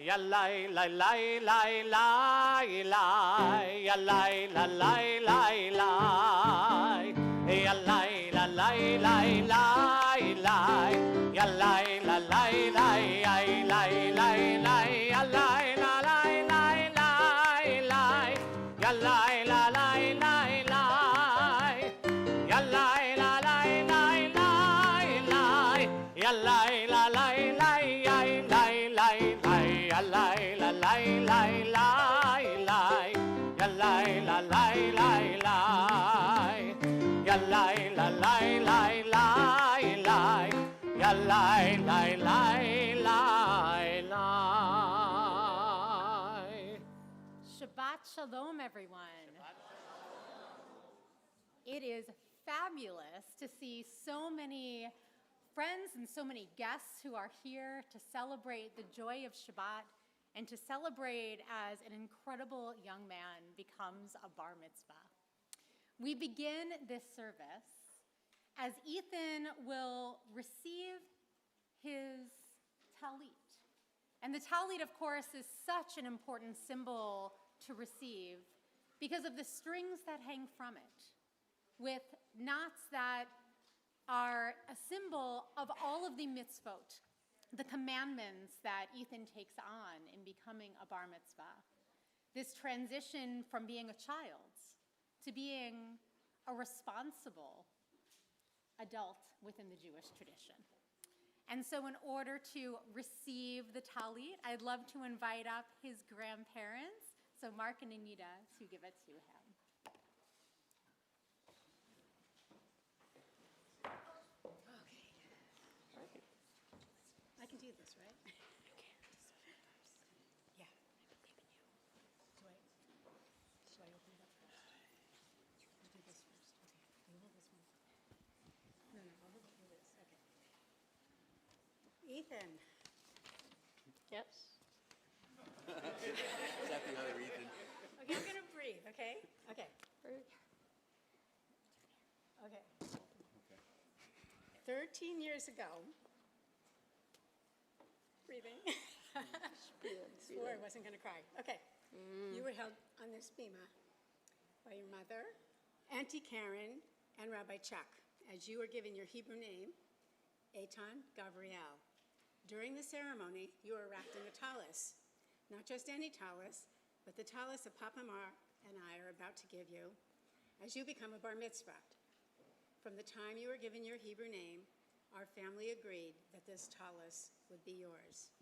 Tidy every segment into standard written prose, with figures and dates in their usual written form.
Yallai lai lai lai lai lai, yallai la lai lai lai, yallai la lai lai lai lai, yallai la lai lai lai lai lai, yallai la lai lai lai lai, yallai la lai lai lai, yallai la lai lai lai lai, yallai la lai lai lai lai lai. Ya lai la lai lai lai lai, ya lai la lai lai lai, ya lai la lai lai lai lai, ya lai lai lai lai lai. Shabbat Shalom, everyone. It is fabulous to see so many friends and so many guests who are here to celebrate the joy of Shabbat and to celebrate as an incredible young man becomes a bar mitzvah. We begin this service as Ethan will receive his talit. And the talit, of course, is such an important symbol to receive because of the strings that hang from it, with knots that are a symbol of all of the mitzvot, the commandments that Ethan takes on in becoming a bar mitzvah. This transition from being a child to being a responsible adult within the Jewish tradition. And so in order to receive the talit, I'd love to invite up his grandparents, so Mark and Anita, to give it to him. I can do this, right? Yeah, I believe in you. Should I open it up first? I'll do this first. Okay. You hold this one. No, I'll hold it for this. Okay. Ethan. Yes. Is that the other Ethan? Okay, I'm gonna breathe, okay? Okay. Okay. 13 years ago, breathing. Swore I wasn't going to cry. Okay. You were held on this bima by your mother, Auntie Karen, and Rabbi Chuck, as you were given your Hebrew name, Eitan Gavriel. During the ceremony, you were wrapped in a talis. Not just any talis, but the talis of Papa Mar and I are about to give you as you become a bar mitzvah. From the time you were given your Hebrew name, our family agreed that this talis would be yours.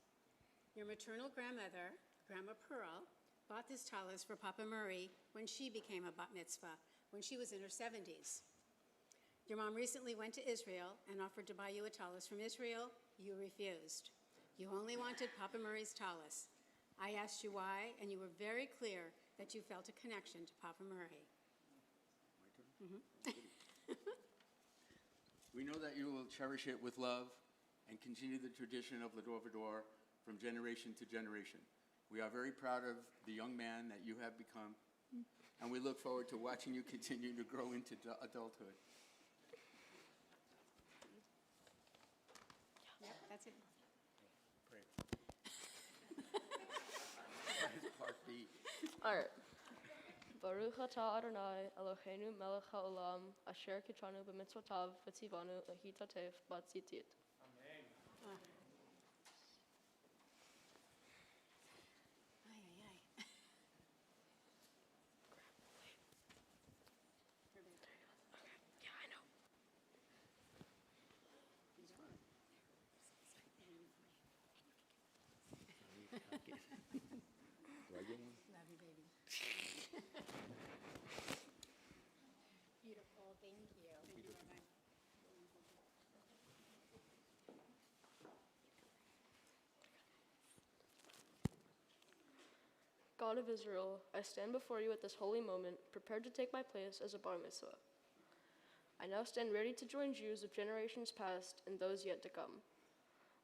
Your maternal grandmother, Grandma Pearl, bought this talis for Papa Murray when she became a bat mitzvah, when she was in her 70s. Your mom recently went to Israel and offered to buy you a talis from Israel. You refused. You only wanted Papa Murray's talis. I asked you why, and you were very clear that you felt a connection to Papa Murray. My turn? We know that you will cherish it with love and continue the tradition of Lador Vador from generation to generation. We are very proud of the young man that you have become, and we look forward to watching you continue to grow into adulthood. Yep, that's it. Pray. Part B. All right. Baruch atah Adonai Eloheinu melech haolam asher kitranu b'mitzvotav v'tzivanu lehitatef b'tzitzit. Amen. Ay, ay, ay. Yeah, I know. Do I get one? Love you, baby. Beautiful, thank you. Thank you, Rabbi. God of Israel, I stand before you at this holy moment, prepared to take my place as a bar mitzvah. I now stand ready to join Jews of generations past and those yet to come.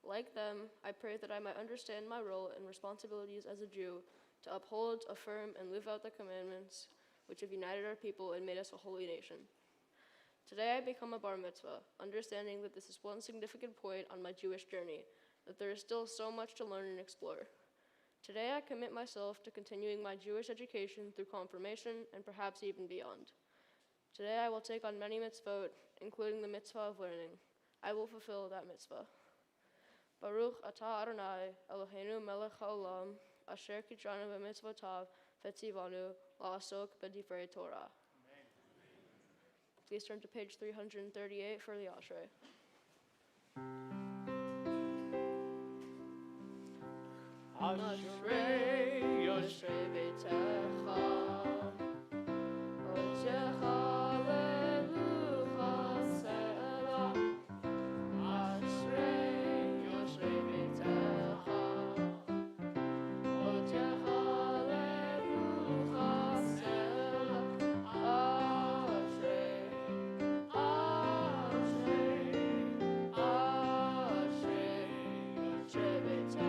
Like them, I pray that I might understand my role and responsibilities as a Jew to uphold, affirm, and live out the commandments which have united our people and made us a holy nation. Today I become a bar mitzvah, understanding that this is one significant point on my Jewish journey, that there is still so much to learn and explore. Today I commit myself to continuing my Jewish education through confirmation and perhaps even beyond. Today I will take on many mitzvot, including the mitzvah of learning. I will fulfill that mitzvah. Baruch atah Adonai, Eloheinu melech haolam, asher kidranu b'mitzvotav v'tzivanu la'asok b'divrei Torah. Please turn to page 338 for the Ashrei. Ashrei Yoshrei Beitecha, Otecha lelucha selah. Ashrei Yoshrei Beitecha, Otecha lelucha selah. Ashrei, Ashrei, Ashrei Yoshrei Beitecha.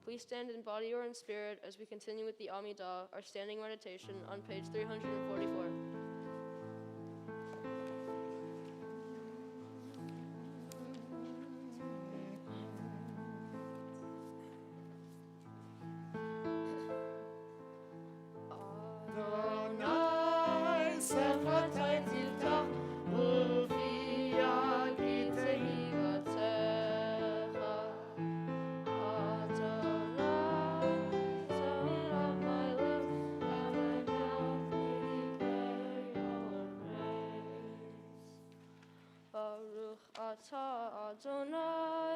Please stand in body or in spirit as we continue with the Amidah, our standing meditation on page 344. Adonai sefatai tiltach ufi yagitehi vatecha. Adonai, sound of my lips, and my mouth may declare your praise. Baruch atah Adonai,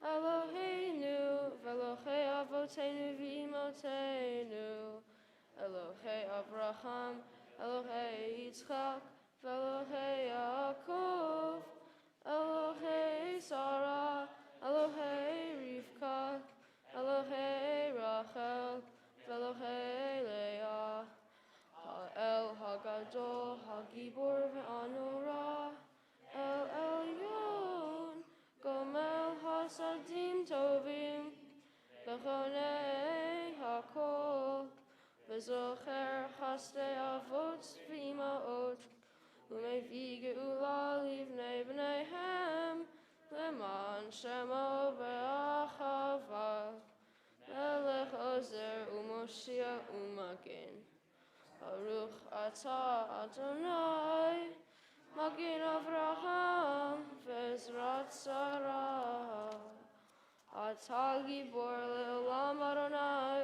Eloheinu, v'Elohei avoteinu v'imotenu, Elohei Abraham, Elohei Yitzchak, v'Elohei Yaakov, Elohei Sarah, Elohei Rivka, Elohei Rachel, v'Elohei Leah, Ha'el Hagadol, Hagibor ve'anora, El Elyon, Gomel Hasadim Tovim, Bechonei Hakol, V'zocher chastei avot v'ima'ot, u'mevii geula livnei b'neihem, leman shemo be'achava, melech ozer u'moshia u'magen. Baruch atah Adonai, Magen Avraham, v'ezrat Sarah. Atah gibor le'olam Adonai,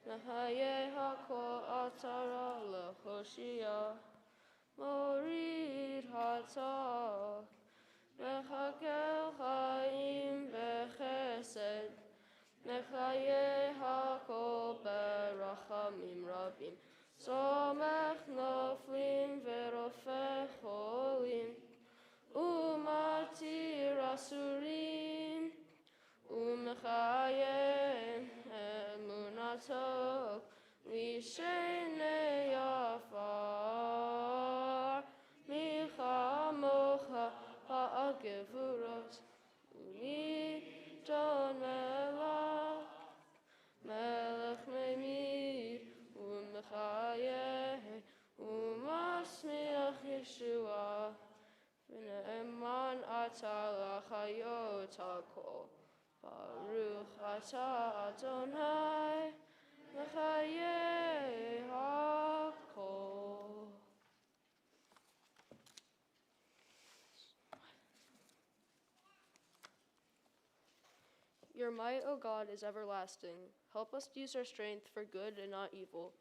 Nahayeh hakol atara lehoshia, morid hatah, mechakel chaim bechesed, mechayeh hakol berachamim rabim, somech noflim verofeh cholim, umatir asurim, umechayeh emunato lishene yafar michamocha ha'agevurot u'midon melech memir u'mechayeh u'masmiach Yeshua v'ne'eman atah l'chayot hakol. Baruch atah Adonai, l'chayei hakol. Your might, O God, is everlasting. Help us use our strength for good and not evil.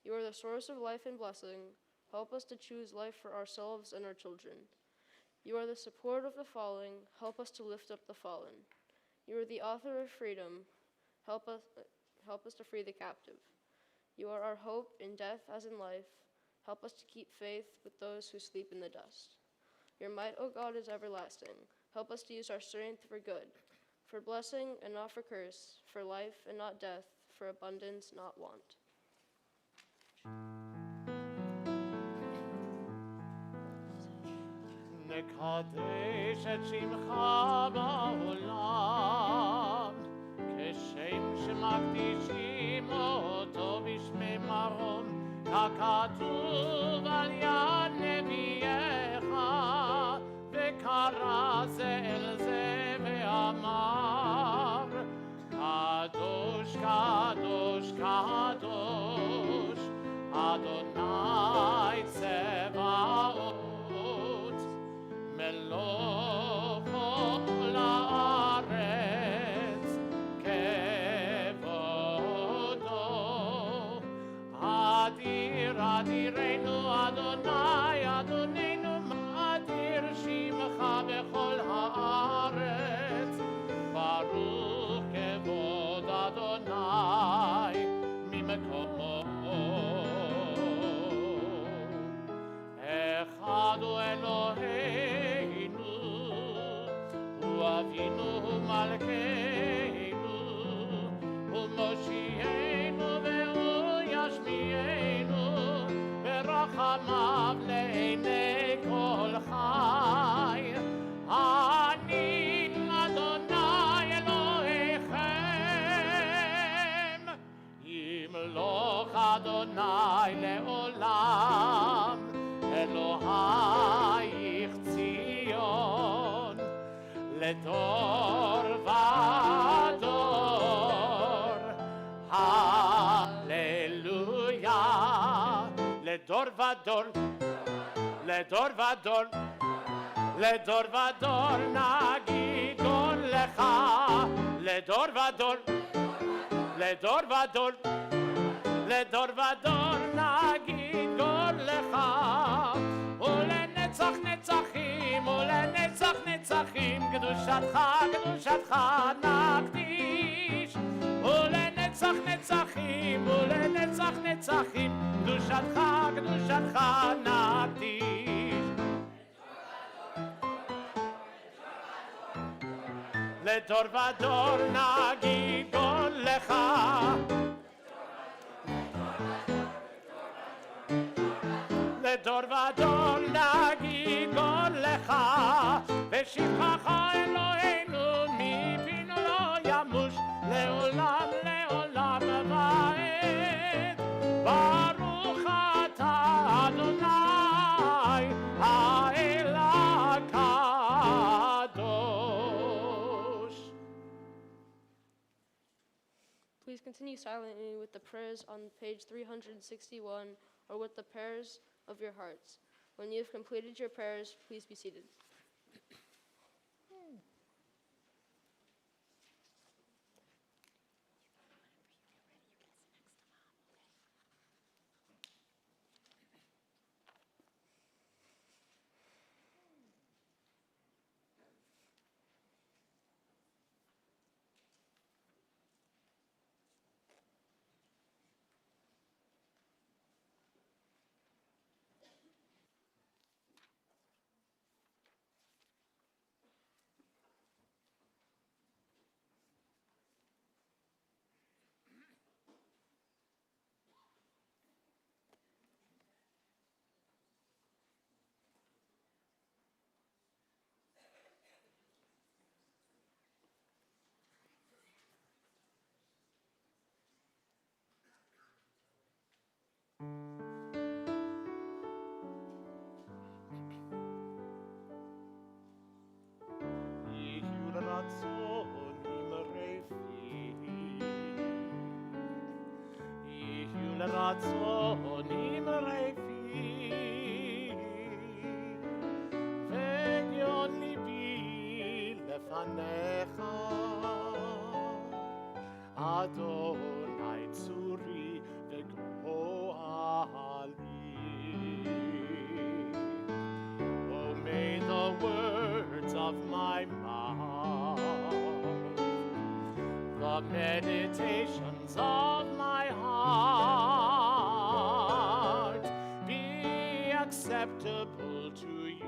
You are the source of life and blessing. Help us to choose life for ourselves and our children. You are the support of the falling. Help us to lift up the fallen. You are the author of freedom. Help us to free the captive. You are our hope in death as in life. Help us to keep faith with those who sleep in the dust. Your might, O God, is everlasting. Help us to use our strength for good, for blessing and not for curse, for life and not death, for abundance, not want. נקדש את שמך בעולם, כשם שמקדישים אותו בשמי מרום, ככתוב על יד נביאך, וקרא זה אל זה ואמר, קדוש, קדוש, קדוש, אדוני צבאות, מלוך כל הארץ כבודו. אדיר אדירנו אדוני אדוננו, מאדיר שמך בכל הארץ. ברוך כבוד אדוני ממקומו. אחד הוא אלוהינו, הוא אבינו, הוא מלכנו, הוא מושיענו והוא ישמיענו, ברחמיו לעיני כל חי. אני אדוני אלוהיכם, ימלוך אדוני לעולם, אלוהיך ציון, לדור ודור, הללויה. לדור ודור, לדור ודור, לדור ודור נגיד גול לך, לדור ודור, לדור ודור, לדור ודור נגיד גול לך, ולנצח נצחים, ולנצח נצחים, קדושתך, קדושתך נקדיש, ולנצח נצחים, ולנצח נצחים, קדושתך, קדושתך נקדיש. לדור ודור נגיד גול לך, לדור ודור נגיד גול לך, ושבחך אלוהינו מפינו לא ימוש, לעולם לעולם ועד. ברוך אתה אדוני האל הקדוש. Please continue silently with the prayers on page 361 or with the prayers of your hearts. When you have completed your prayers, please be seated. רצונים רפי, וגיון ליבי לפניך, אדוני צורי וגואלי. my mouth. The meditations of my heart be acceptable to you.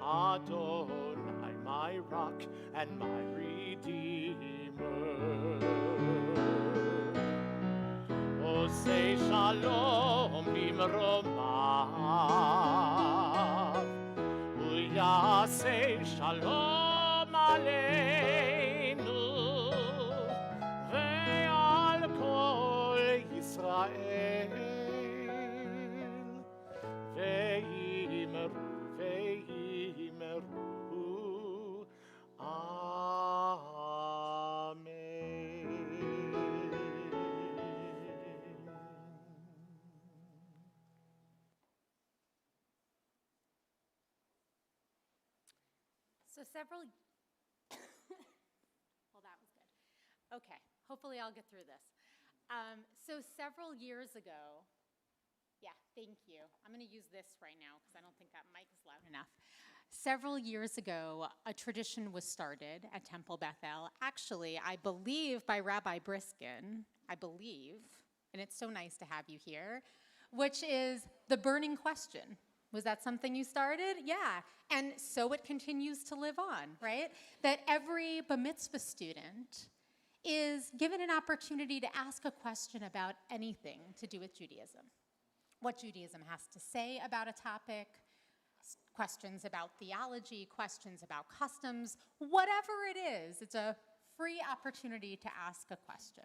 Adonai, my rock and my redeemer. Oh, say shalom bimromav, uyaseh shalom aleinu, ve'al kol Yisrael, ve'imeru, So several, well, that was good. Okay, hopefully I'll get through this. So several years ago, yeah, thank you. I'm going to use this right now because I don't think that mic is loud enough. Several years ago, a tradition was started at Temple Bethel, actually, I believe by Rabbi Briskin, and it's so nice to have you here, which is the burning question. Was that something you started? Yeah. And so it continues to live on, right? That every bar mitzvah student is given an opportunity to ask a question about anything to do with Judaism. What Judaism has to say about a topic, questions about theology, questions about customs, whatever it is, it's a free opportunity to ask a question.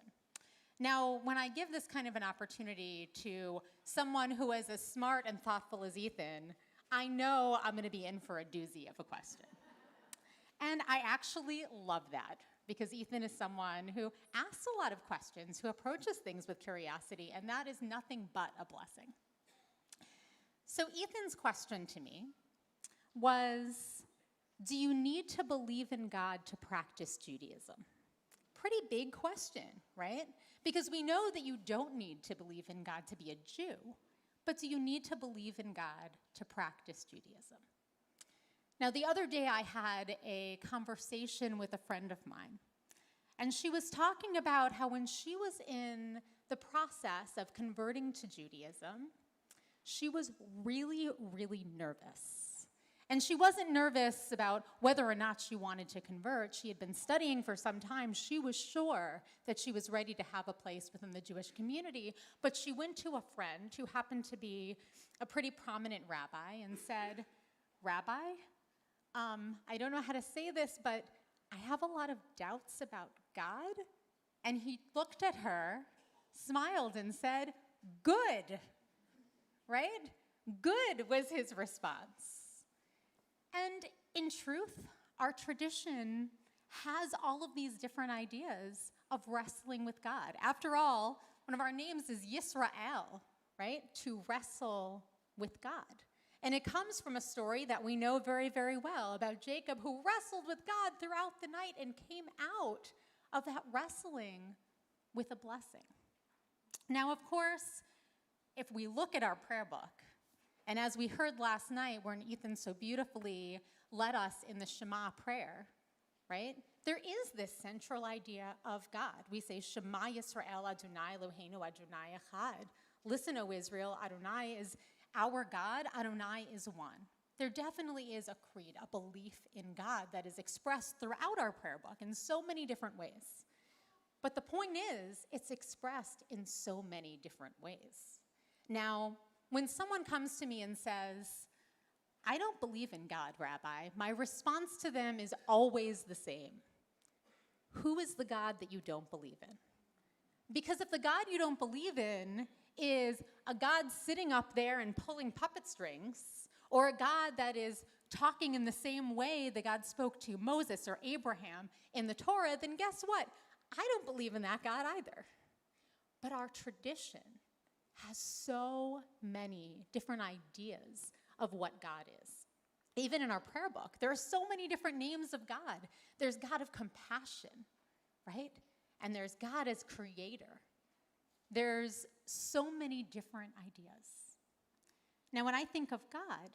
Now, when I give this kind of an opportunity to someone who is as smart and thoughtful as Ethan, I know I'm going to be in for a doozy of a question. And I actually love that, because Ethan is someone who asks a lot of questions, who approaches things with curiosity, and that is nothing but a blessing. So Ethan's question to me was, do you need to believe in God to practice Judaism? Pretty big question, right? Because we know that you don't need to believe in God to be a Jew, but do you need to believe in God to practice Judaism? Now, the other day I had a conversation with a friend of mine, and she was talking about how when she was in the process of converting to Judaism, she was really, really nervous. And she wasn't nervous about whether or not she wanted to convert. She had been studying for some time. She was sure that she was ready to have a place within the Jewish community. But she went to a friend who happened to be a pretty prominent rabbi and said, "Rabbi, I don't know how to say this, but I have a lot of doubts about God." And he looked at her, smiled, and said, "Good." Right? Good was his response. And in truth, our tradition has all of these different ideas of wrestling with God. After all, one of our names is Yisrael, right? To wrestle with God. And it comes from a story that we know very, very well about Jacob, who wrestled with God throughout the night and came out of that wrestling with a blessing. Now, of course, if we look at our prayer book, and as we heard last night, when Ethan so beautifully led us in the Shema prayer, right? There is this central idea of God. We say, Shema Yisrael Adonai Eloheinu Adonai Echad. Listen, O Israel, Adonai is our God, Adonai is one. There definitely is a creed, a belief in God that is expressed throughout our prayer book in so many different ways. But the point is, it's expressed in so many different ways. Now, when someone comes to me and says, "I don't believe in God, Rabbi," my response to them is always the same. Who is the God that you don't believe in? Because if the God you don't believe in is a God sitting up there and pulling puppet strings, or a God that is talking in the same way that God spoke to Moses or Abraham in the Torah, then guess what? I don't believe in that God either. But our tradition has so many different ideas of what God is. Even in our prayer book, there are so many different names of God. There's God of compassion, right? And there's God as creator. There's so many different ideas. Now, when I think of God,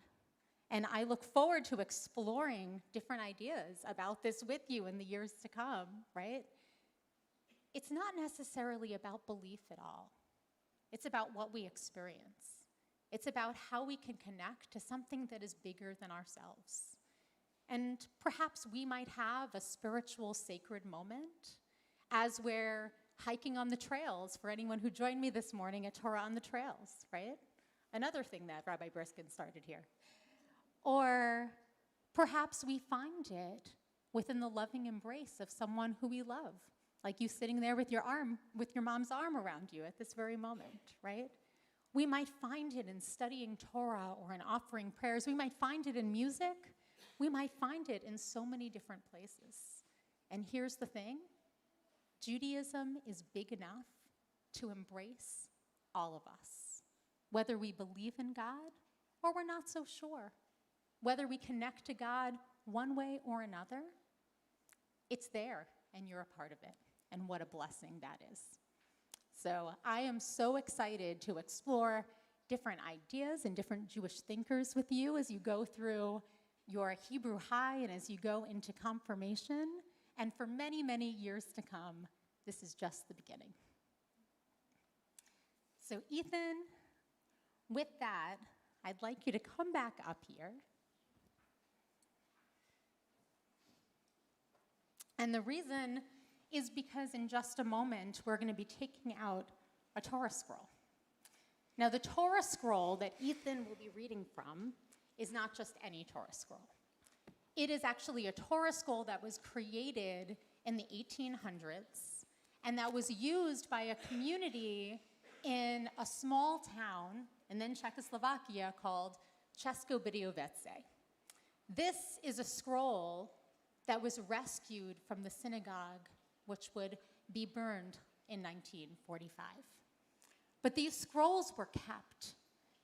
And I look forward to exploring different ideas about this with you in the years to come, right? It's not necessarily about belief at all. It's about what we experience. It's about how we can connect to something that is bigger than ourselves. And perhaps we might have a spiritual sacred moment as we're hiking on the trails, for anyone who joined me this morning at Torah on the Trails, right? Another thing that Rabbi Briskin started here. Or perhaps we find it within the loving embrace of someone who we love, like you sitting there with your mom's arm around you at this very moment, right? We might find it in studying Torah or in offering prayers. We might find it in music. We might find it in so many different places. And here's the thing. Judaism is big enough to embrace all of us, whether we believe in God or we're not so sure, whether we connect to God one way or another. It's there, and you're a part of it, and what a blessing that is. So I am so excited to explore different ideas and different Jewish thinkers with you as you go through your Hebrew High and as you go into confirmation. And for many, many years to come, this is just the beginning. So Ethan, with that, I'd like you to come back up here. And the reason is because in just a moment, we're going to be taking out a Torah scroll. Now, the Torah scroll that Ethan will be reading from is not just any Torah scroll. It is actually a Torah scroll that was created in the 1800s and that was used by a community in a small town and then Czechoslovakia called Českobudějovice. This is a scroll that was rescued from the synagogue, which would be burned in 1945. But these scrolls were kept.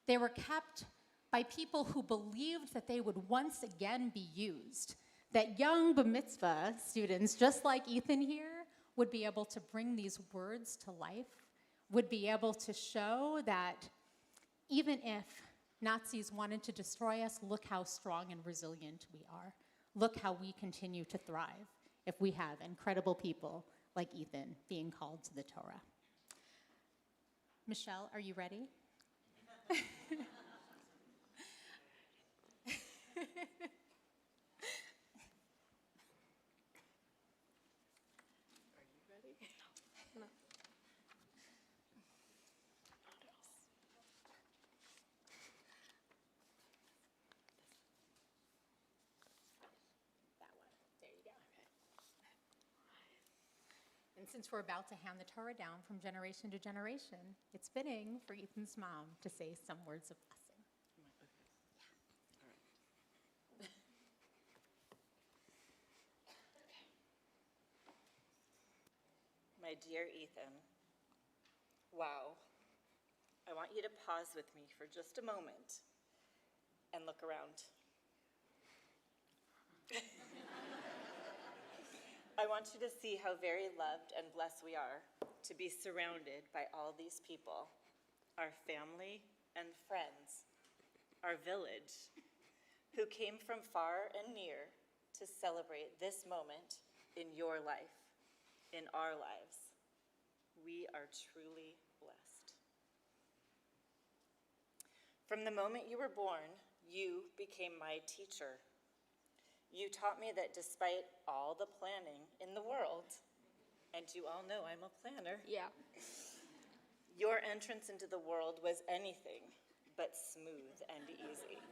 They were kept by people who believed that they would once again be used, that young bar mitzvah students, just like Ethan here, would be able to bring these words to life, would be able to show that even if Nazis wanted to destroy us, look how strong and resilient we are. Look how we continue to thrive if we have incredible people like Ethan being called to the Torah. Michelle, are you ready? And since we're about to hand the Torah down from generation to generation, it's fitting for Ethan's mom to say some words of blessing. My dear Ethan, wow. I want you to pause with me for just a moment and look around. I want you to see how very loved and blessed we are to be surrounded by all these people, our family and friends, our village, who came from far and near to celebrate this moment in your life, in our lives. We are truly blessed. From the moment you were born, you became my teacher. You taught me that despite all the planning in the world, and you all know I'm a planner. Yeah. Your entrance into the world was anything but smooth and easy.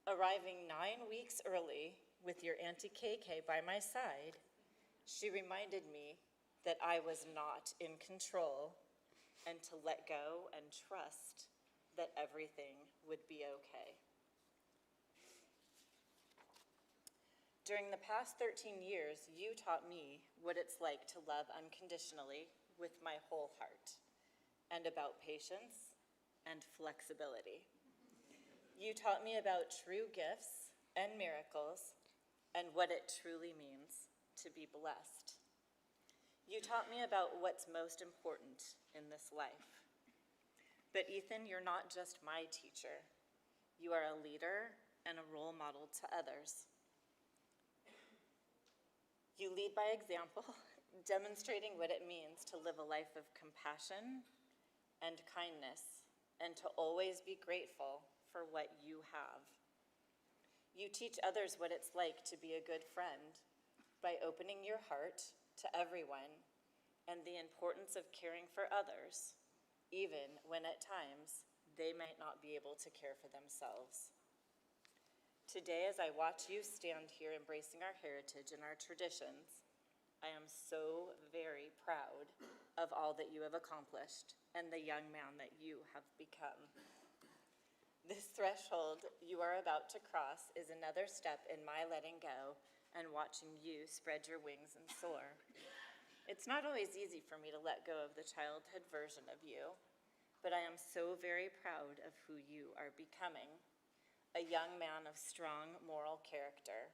Arriving 9 weeks early with your Auntie KK by my side, she reminded me that I was not in control and to let go and trust that everything would be okay. During the past 13 years, you taught me what it's like to love unconditionally with my whole heart, and about patience and flexibility. You taught me about true gifts and miracles and what it truly means to be blessed. You taught me about what's most important in this life. But Ethan, you're not just my teacher. You are a leader and a role model to others. You lead by example, demonstrating what it means to live a life of compassion and kindness, and to always be grateful for what you have. You teach others what it's like to be a good friend by opening your heart to everyone and the importance of caring for others, even when at times they might not be able to care for themselves. Today, as I watch you stand here embracing our heritage and our traditions, I am so very proud of all that you have accomplished and the young man that you have become. This threshold you are about to cross is another step in my letting go and watching you spread your wings and soar. It's not always easy for me to let go of the childhood version of you, but I am so very proud of who you are becoming. A young man of strong moral character,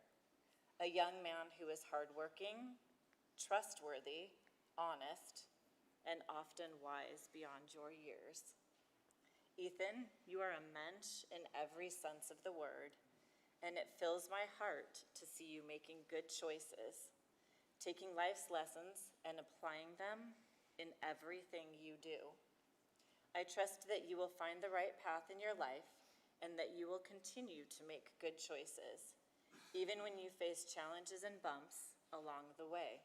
a young man who is hardworking, trustworthy, honest, and often wise beyond your years. Ethan, you are a mensch in every sense of the word, and it fills my heart to see you making good choices, taking life's lessons and applying them in everything you do. I trust that you will find the right path in your life and that you will continue to make good choices, even when you face challenges and bumps along the way.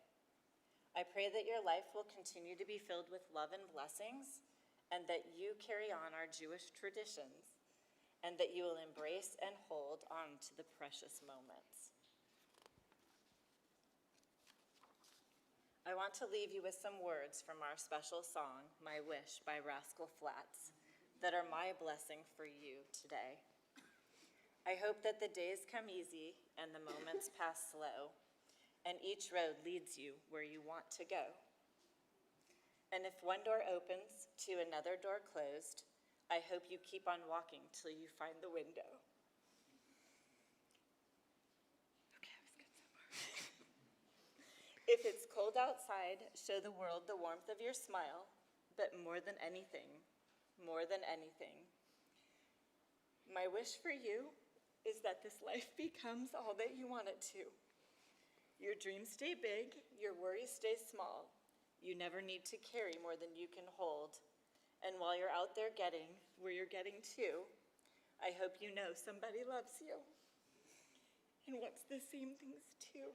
I pray that your life will continue to be filled with love and blessings, and that you carry on our Jewish traditions, and that you will embrace and hold on to the precious moments. I want to leave you with some words from our special song, My Wish by Rascal Flatts, that are my blessing for you today. I hope that the days come easy and the moments pass slow, and each road leads you where you want to go. And if one door opens to another door closed, I hope you keep on walking till you find the window. Okay, I was good so far. If it's cold outside, show the world the warmth of your smile, but more than anything, my wish for you is that this life becomes all that you want it to. Your dreams stay big, your worries stay small. You never need to carry more than you can hold. And while you're out there getting where you're getting to, I hope you know somebody loves you and wants the same things too.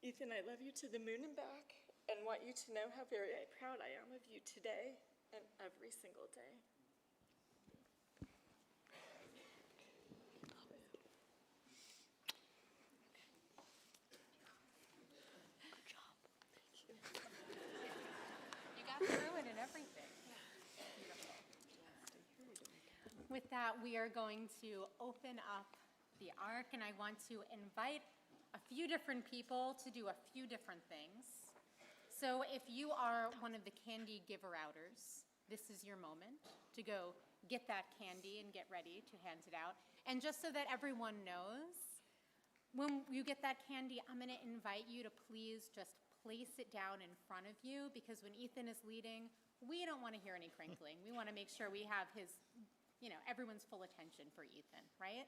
Ethan, I love you to the moon and back and want you to know how very proud I am of you today and every single day. With that, we are going to open up the ark, and I want to invite a few different people to do a few different things. So if you are one of the candy giver-outers, this is your moment to go get that candy and get ready to hand it out. And just so that everyone knows, when you get that candy, I'm going to invite you to please just place it down in front of you, because when Ethan is leading, we don't want to hear any crinkling. We want to make sure we have his, everyone's full attention for Ethan, right?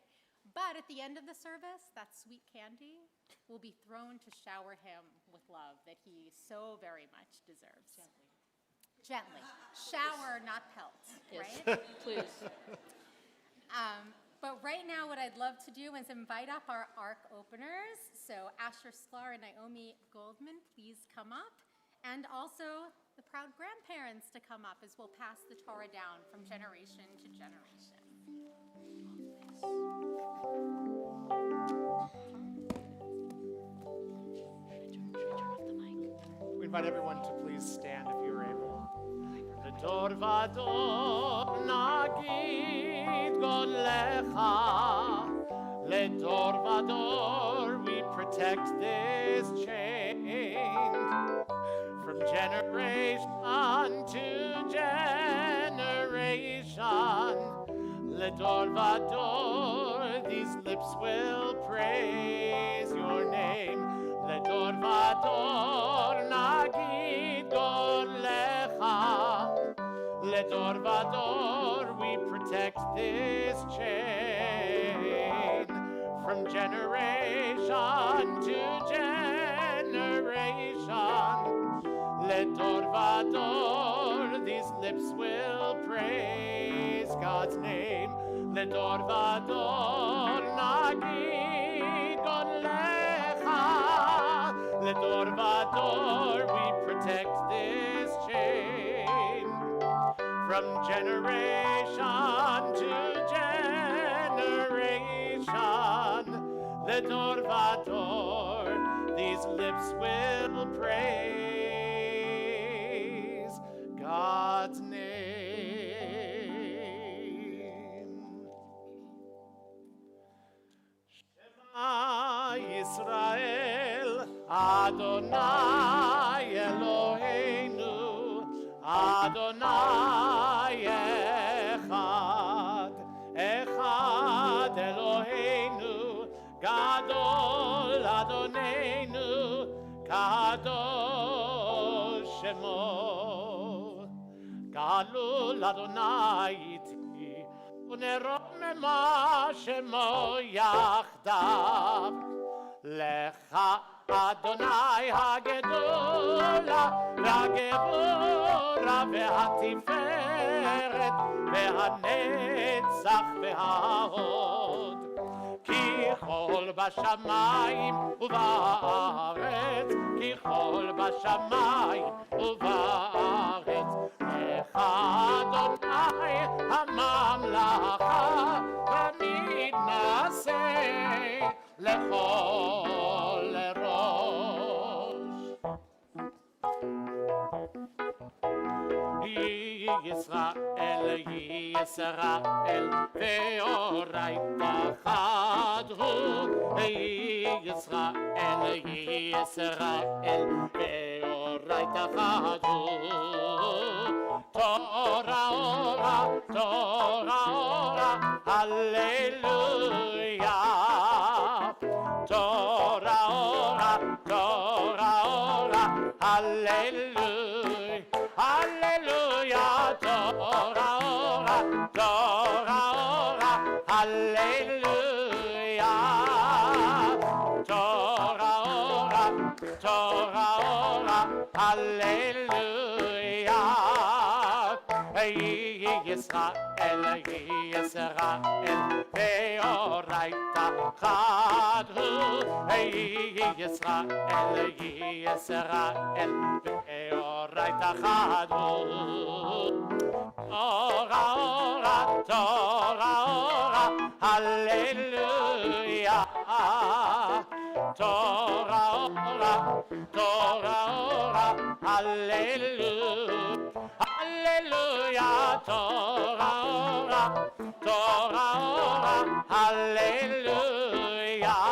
But at the end of the service, that sweet candy will be thrown to shower him with love that he so very much deserves. Gently. Shower, not pelt, right? Please. But right now, what I'd love to do is invite up our ark openers. So Asher Sklar and Naomi Goldman, please come up. And also the proud grandparents to come up as we'll pass the Torah down from generation to generation. We invite everyone to please stand if you're able. Dor vador nagid god lecha. Ledor vador we protect this chain. From generation to generation, Ledor vador, these lips will praise your name. Ledor vador, nagid god lecha. Ledor vador, we protect this chain from generation to generation. Ledor vador, these lips will praise God's name. Ledor vador, nagid god lecha. Ledor vador, we protect this chain from generation to generation. Ledor vador, these lips will praise God's name. Shema Yisrael, Adonai Eloheinu, Adonai Echad, Echad Eloheinu, Gadol Adonenu, Kadosh Shemo. Galul Adonai iti, uneromema Shemo yachdav. Lecha Adonai hagedula, והגבורה והתפארת והנצח וההוד. כי כל בשמיים ובארץ, כי כל בשמיים ובארץ. לך אדוני הממלכה, ומתנשא לכל ראש. ישראל, ישראל, ואורייתא חד הוא. ישראל, ישראל, ואורייתא חד הוא. תורה אורה, תורה אורה, הללויה. תורה אורה, תורה אורה, הללויה. Hallelujah, Torah, ora, Torah, ora, Hallelujah. Torah, ora, Torah, ora, Hallelujah. Yisrael, Yisrael, ve'oraita chad hu. Yisrael, Yisrael, ve'oraita chad hu. Ora, ora, Torah, ora, Hallelujah. Torah, ora, Torah, ora, Hallelujah. Hallelujah, Torah, ora, Torah, ora, Hallelujah.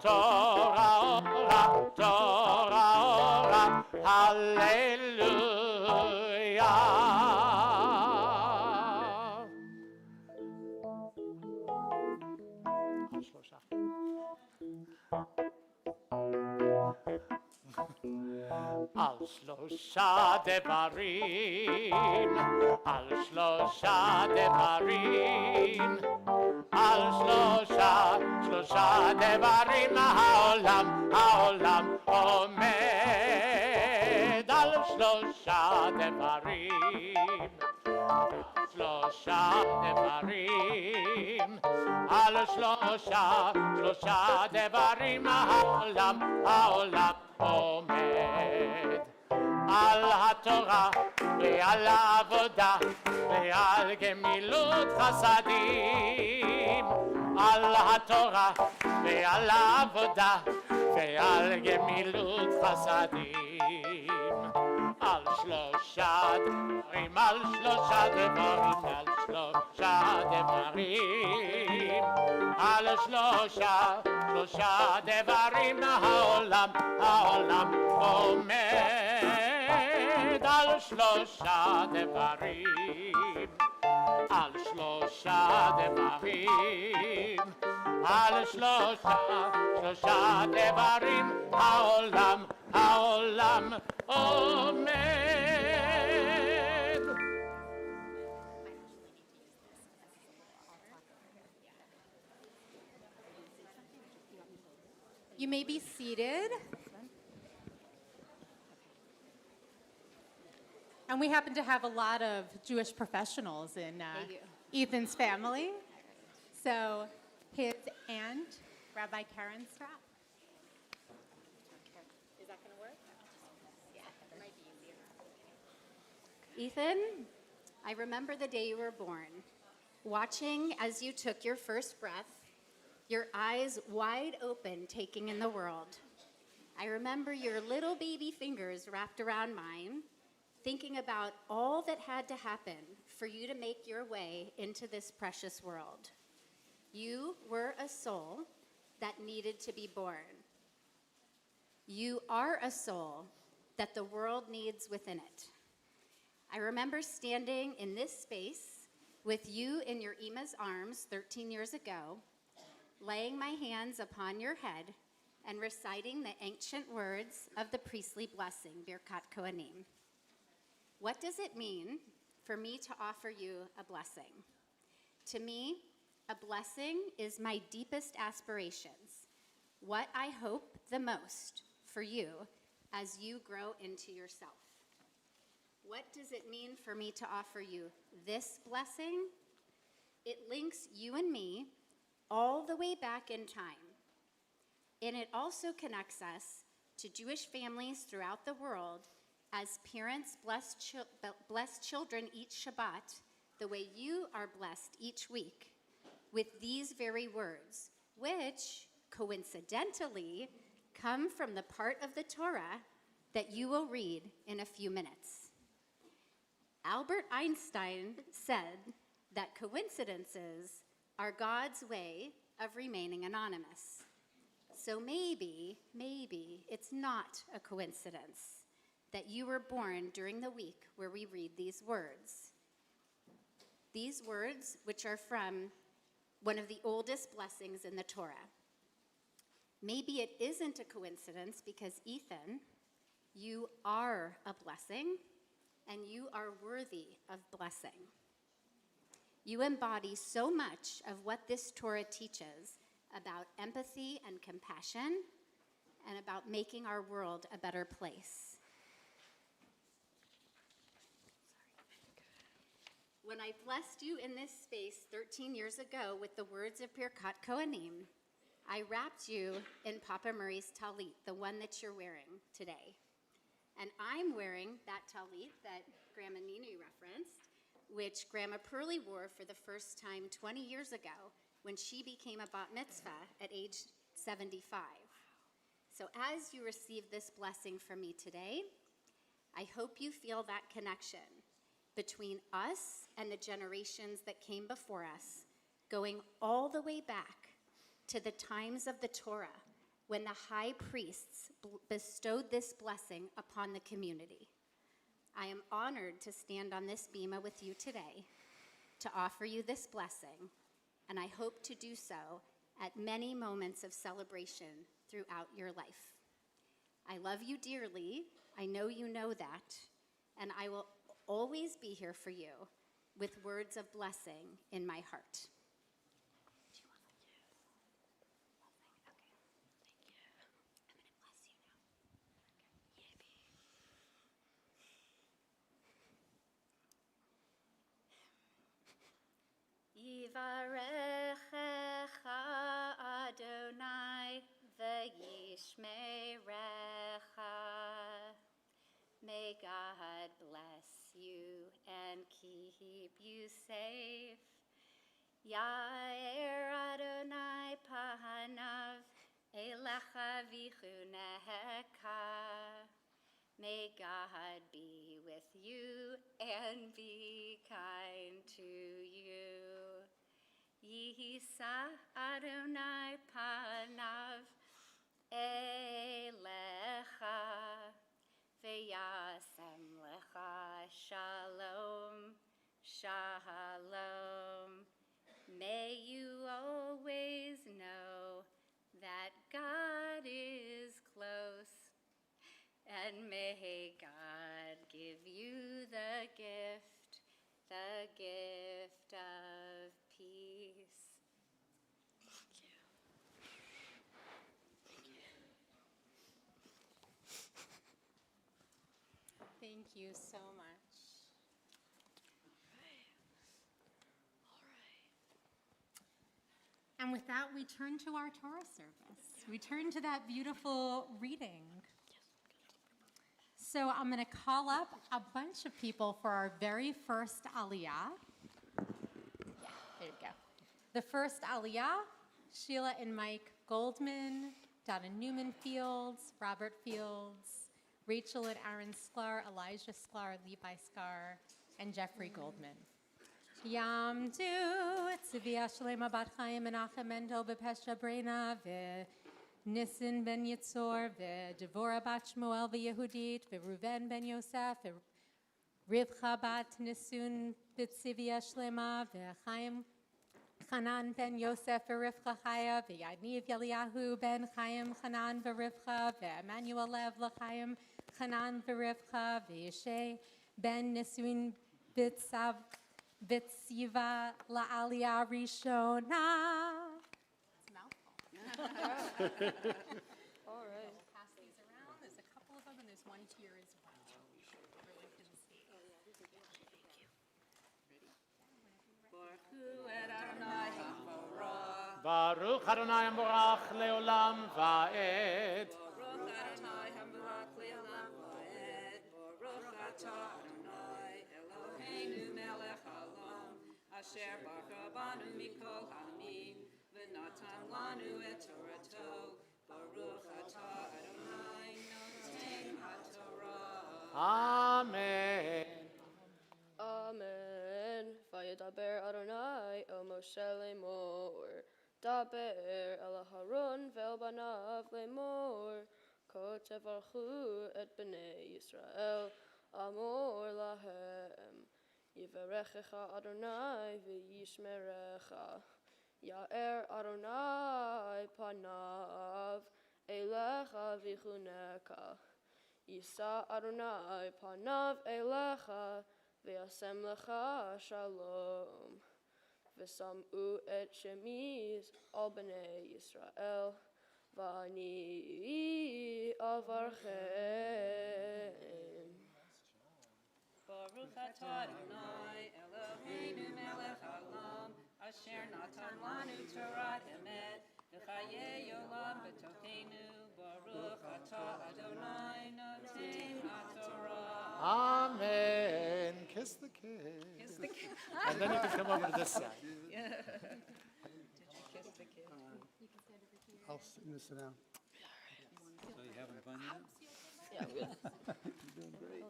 Torah, ora, Torah, ora, Hallelujah. על שלושה דברים, על שלושה דברים, על שלושה דברים העולם עומד. על שלושה דברים, שלושה דברים, על שלושה דברים העולם עומד. על התורה ועל העבודה ועל גמילות חסדים. על התורה ועל העבודה ועל גמילות חסדים. על שלושה דברים, על שלושה דברים, על שלושה דברים, על שלושה דברים העולם עומד. על שלושה דברים, על שלושה דברים, על שלושה דברים העולם עומד. You may be seated. And we happen to have a lot of Jewish professionals in Ethan's family. So his aunt, Rabbi Karen Strapp. Is that going to work? Yeah, it might be easier. Ethan, I remember the day you were born, watching as you took your first breath, your eyes wide open, taking in the world. I remember your little baby fingers wrapped around mine, thinking about all that had to happen for you to make your way into this precious world. You were a soul that needed to be born. You are a soul that the world needs within it. I remember standing in this space with you in your Ima's arms 13 years ago, laying my hands upon your head and reciting the ancient words of the priestly blessing, Birkat Kohanim. What does it mean for me to offer you a blessing? To me, a blessing is my deepest aspirations, what I hope the most for you as you grow into yourself. What does it mean for me to offer you this blessing? It links you and me all the way back in time. And it also connects us to Jewish families throughout the world as parents bless children each Shabbat the way you are blessed each week with these very words, which coincidentally come from the part of the Torah that you will read in a few minutes. Albert Einstein said that coincidences are God's way of remaining anonymous. So maybe it's not a coincidence that you were born during the week where we read these words. These words, which are from one of the oldest blessings in the Torah. Maybe it isn't a coincidence because, Ethan, you are a blessing and you are worthy of blessing. You embody so much of what this Torah teaches about empathy and compassion and about making our world a better place. When I blessed you in this space 13 years ago with the words of Birkat Kohanim, I wrapped you in Papa Murray's talit, the one that you're wearing today. And I'm wearing that talit that Grandma Nini referenced, which Grandma Pearlie wore for the first time 20 years ago when she became a bat mitzvah at age 75. So as you receive this blessing from me today, I hope you feel that connection between us and the generations that came before us, going all the way back to the times of the Torah when the high priests bestowed this blessing upon the community. I am honored to stand on this bima with you today to offer you this blessing, and I hope to do so at many moments of celebration throughout your life. I love you dearly. I know you know that, and I will always be here for you with words of blessing in my heart. Yivarechecha Adonai v'yishmerecha. May God bless you and keep you safe. Yair Adonai panav elecha v'chunecha. May God be with you and be kind to you. Yisa Adonai panav elecha v'yasem lecha shalom, shalom. May you always know that God is close. And may God give you the gift of peace. Thank you. Thank you so much. And with that, we turn to our Torah service. We turn to that beautiful reading. So I'm going to call up a bunch of people for our very first Aliyah. There you go. The first Aliyah, Sheila and Mike Goldman, Donna Newman Fields, Robert Fields, Rachel and Aaron Sklar, Elijah Sklar, Levi Sklar, and Jeffrey Goldman. Yamdu, Tzivia Shalema Bat Chaim Menachem Mendel Bepesha Brena, Nissen ben Yitzor, Devorah bat Shmuel Yehudit, Reuven ben Yosef, Rivcha bat Nisun B'Tzivia Shlema, Chaim Chanan ben Yosef Rivcha Chaya, Yaniv Yeliyahu ben Chaim Chanan Rivcha, Emmanuel Lev L'Chaim Chanan Rivcha, Yeshe ben Nisun B'Tzav B'Tziva La'Aliyah Rishona. It's a mouthful. All right. Pass these around. There's a couple of them, and there's one here as well. Really couldn't see. Baruch Adonai Hamborach Leolam Va'ed. Baruch Adonai Hamburach Le'olam Va'ed. Baruch Atah Adonai Eloheinu Melech Haolam Asher Bacha Banu Mikol Ha'amim V'natan Lanu Et Torato. Baruch Atah Adonai Noten HaTorah. Amen. Amen. Vayadaber Adonai el Moshe lemor. Daber el Aharon vel banav lemor. Ko tevarchu et bnei Yisrael. Amor lahem. Yivarechecha Adonai v'yishmerecha. Ya'er Adonai panav elecha v'chuneka. Yisa Adonai panav elecha v'yasem lecha shalom. V'sam'u et shemiz al b'nei Yisrael. V'ani avarchem. Baruch atah Adonai Eloheinu melech haolam asher natan lanu Torah emet v'chayei olam b'tocheinu. Baruch atah Adonai noten haTorah. Amen. Kiss the kid. Kiss the kid. And then you can come over to this side. Did you kiss the kid? I'll sit down. So you having fun yet? Yeah, I'm good. You're doing great.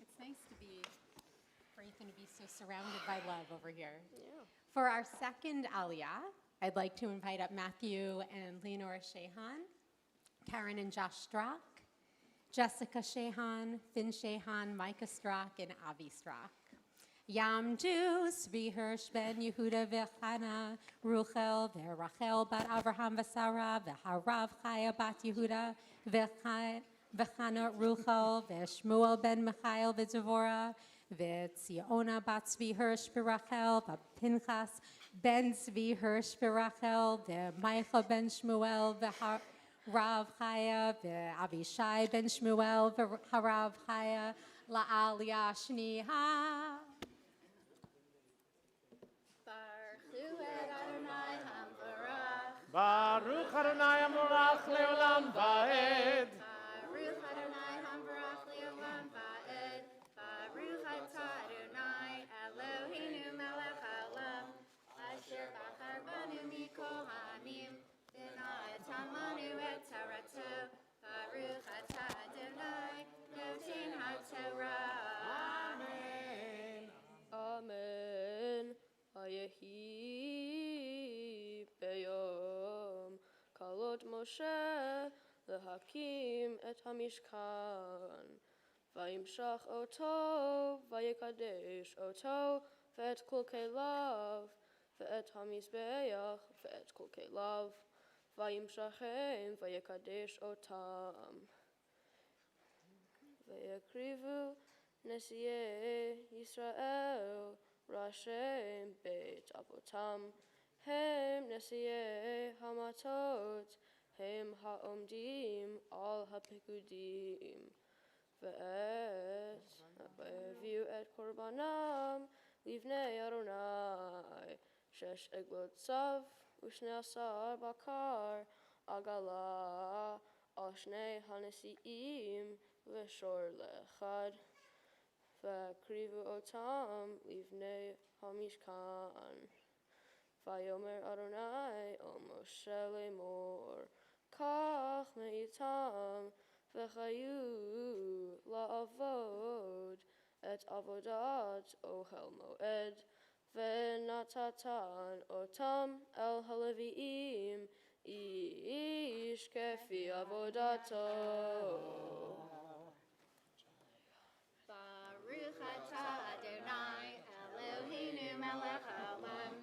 It's nice to be, for Ethan to be so surrounded by love over here. Yeah. For our second Aliyah, I'd like to invite up Matthew and Leonora Shahon, Karen and Josh Strock, Jessica Shahon, Finn Shahon, Micah Strock, and Avi Strock. Yamdu, Svi Hirsch ben Yehuda v'Chana, Ruchel v'Rachel bat Avraham v'Sara, v'Harav Chaya bat Yehuda v'Chana Ruchel, v'Shmuel ben Michael v'Devorah, v'Tziona bat Svi Hirsch v'Rachel, v'Pinchas ben Svi Hirsch v'Rachel, v'Michael ben Shmuel v'Harav Chaya, v'Avishai ben Shmuel v'Harav Chaya, la'aliyah shniha. Baruch Adonai Hamborach Leolam Va'ed. Baruch Adonai Hambarach Le'olam Va'ed. Baruch Atah Adonai Eloheinu melech haolam asher bachar banu mikol ha'amim v'natan lanu et torato. Baruch Atah Adonai noten haTorah. Amen. Amen. Hayehi beyom kalot Moshe lehakim et hamishkan. Vayimshach oto vayikadesh oto ve'et kol kelav ve'et hamizbeach ve'et kol kelav. Vayimshachem vayikadesh otam. Vayakrivu Nesiye Yisrael, Rashem Beit Avotam, Hem Nesiye Hamatot, Hem Ha'omdim, Al Hapikudim, Ve'eviu et Korbanam, Livnei Adonai, Shesh Eglot Tzav, Ushne Asar Bakar, Agala, Ashne Hanesiim, Veshor Lechad, Vakrivu Otam, Livnei Hamishkan. Vayomer Adonai, O Moshe Lemor, Kach Me'itam, Vechayu La'avod, Et Avodat Ohel Moed, Venatatan Otam El Haleviim, Ish Kefi Avodato. Baruch atah Adonai Eloheinu melech haolam,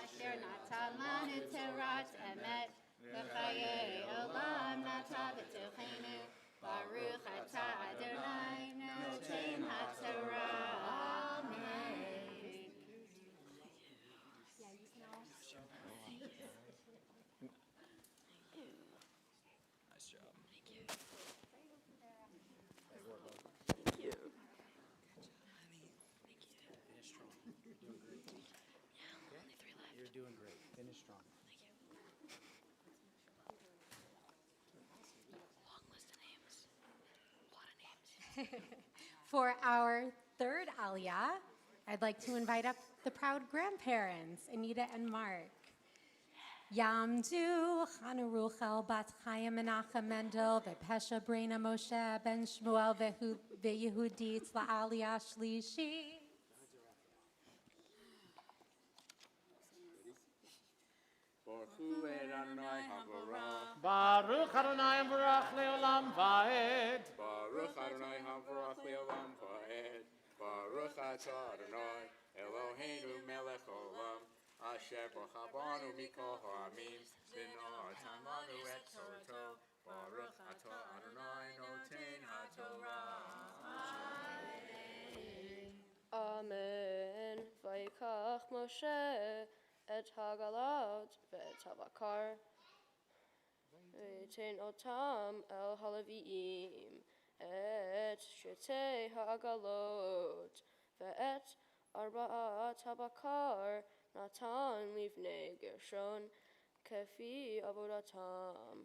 asher natan lanu Torat emet, v'chayei olam nata b'tochenu. Baruch atah Adonai noten haTorah. Amen. Nice job. Finish strong. You're doing great. You're doing great. Finish strong. For our third Aliyah, I'd like to invite up the proud grandparents, Anita and Mark. Yamdu, Chana Ruchel, Bat Chaya Menachem Mendel, Vepesha Brena Moshe, Ben Shmuel, Veyehudit, La'aliyah Shlishi. Baruch Adonai Havarach. Baruch Adonai Barach Leolam Vaed. Baruch Adonai Havarach Leolam Vaed. Baruch Atah Adonai Eloheinu Melech Olam. Asher B'chabanu Mikol Ha'amim. V'natan lanu et Torato. Baruch Atah Adonai Noten HaTorah. Amen. Vayikach Moshe et Hagalat ve'et Habakar, ve'etin otam el Haleviim, et shetei Hagalot, ve'et arba'at Habakar, Natan livnei Gershon, kefi avodatam,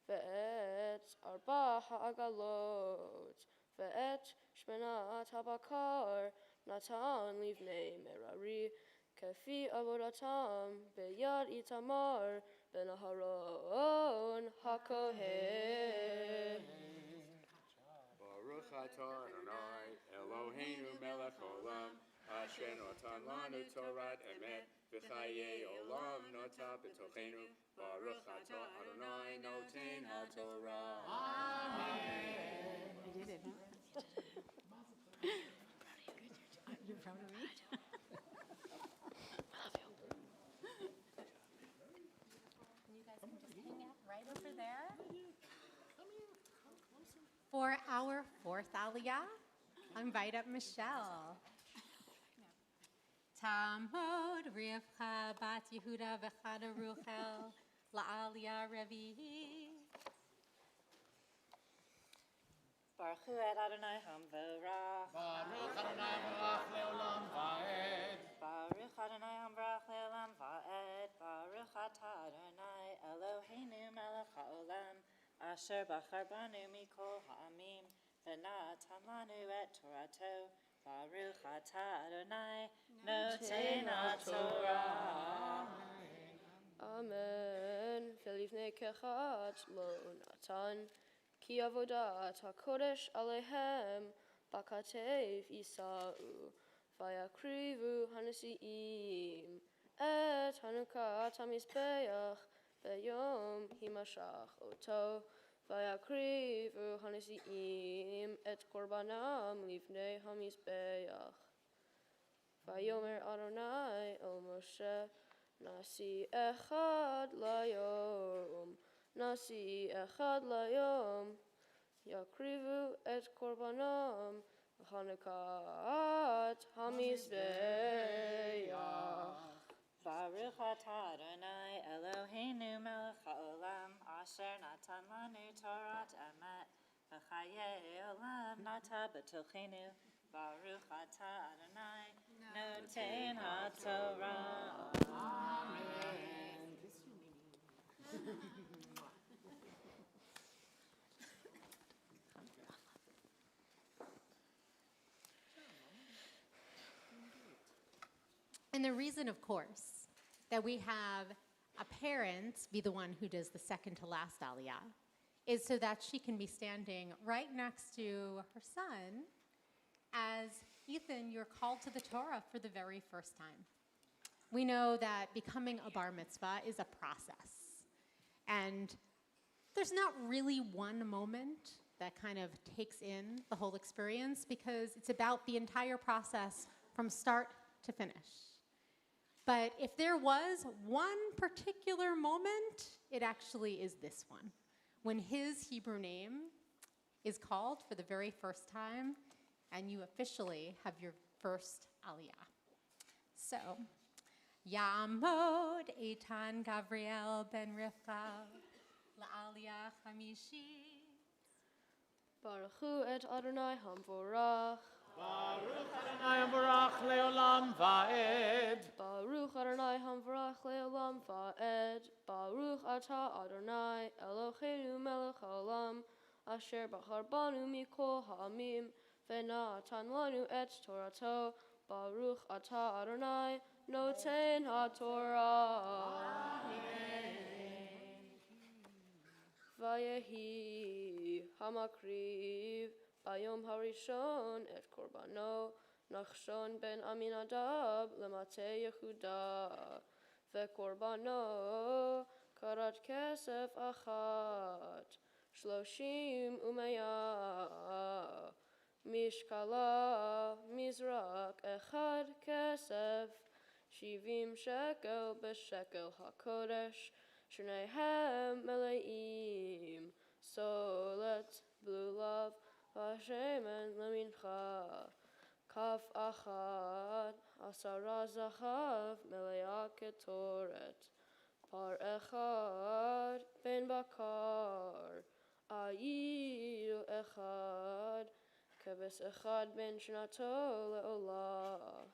ve'et arba Hagalot, ve'et shmenat Habakar, Natan livnei Merari, Kefi avodatam beyad Itamar ben Aharon hakohen. Baruch Atah Adonai Eloheinu Melech Olam. Asher notan lanu Torat emet. V'chayei olam nota b'tochenu. Baruch Atah Adonai Noten HaTorah. You did it, huh? You're proud of me? You guys can just hang out right over there. For our fourth Aliyah, I invite up Michelle. Tamod Rivcha Bat Yehuda V'chada Ruchel La'aliyah Revi'i. Baruch et Adonai Hamvarach. Baruch Adonai Barach Leolam Vaed. Baruch Adonai Hamvarach Le'olam Va'ed. Baruch atah Adonai Eloheinu Melech Ha'olam. Asher bachar banu mikol ha'amim. V'natan lanu et Torato. Baruch atah Adonai Noten HaTorah. Amen. Velivnei kechat lo natan, ki avodat hakodesh alehem, bakatev Yisa'u, vayakrivu hanesiim, et hanukat hamizbeach, beyom himashach oto, vayakrivu hanesiim, et korbanam livnei hamizbeach. Vayomer Adonai el Moshe, Nasi echad layom, Nasi echad layom, Yakrivu et korbanam, Chanukat HaMizbeach. Baruch atah Adonai Eloheinu melech haolam asher natan lanu Torat emet v'chayei olam nata b'tochenu. Baruch atah Adonai noten haTorah. And the reason, of course, that we have a parent be the one who does the second to last aliyah is so that she can be standing right next to her son as, Ethan, you're called to the Torah for the very first time. We know that becoming a bar mitzvah is a process. And there's not really one moment that kind of takes in the whole experience because it's about the entire process from start to finish. But if there was one particular moment, it actually is this one, when his Hebrew name is called for the very first time and you officially have your first aliyah. So, Yamod Eitan Gabriel ben Rivka la'aliyah chamishi. Baruchu et Adonai Hamvorach. Baruch Adonai Baruch Leolam Va'ed. Baruch Adonai Hamvorach Leolam Va'ed. Baruch Atah Adonai Eloheinu melech haolam asher bachar banu mikol ha'amim v'natan lanu et Torato. Baruch Atah Adonai noten haTorah. Vayehi hamakriv bayom harishon et korbano Nachshon ben Aminadab lemate Yehuda vekorbano karat kesef achat shloshim umeya mishkala mizrak echad kesef shivim shekel beshekel hakodesh shnehem meleim solet blulav vashemen lemincha kaf achad asara zachav melea ketoret par echad ben bakar ayil echad kebes echad ben shnato leolah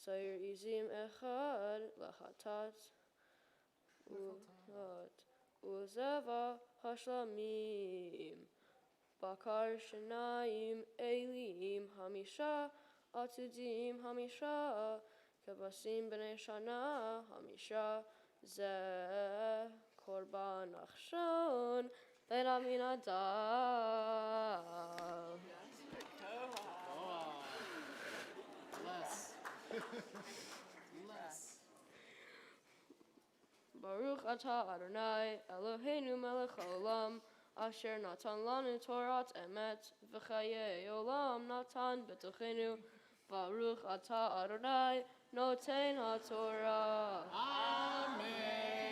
sayir izim echad lachatat uzeva hashlamim bakar shenayim elim hamisha atudim hamisha kebasim b'nei shana hamisha zeh korban achshon ben Aminadab. Baruch atah Adonai Eloheinu melech haolam asher natan lanu Torat emet v'chayei olam natan b'tochenu. Baruch atah Adonai noten haTorah. Amen.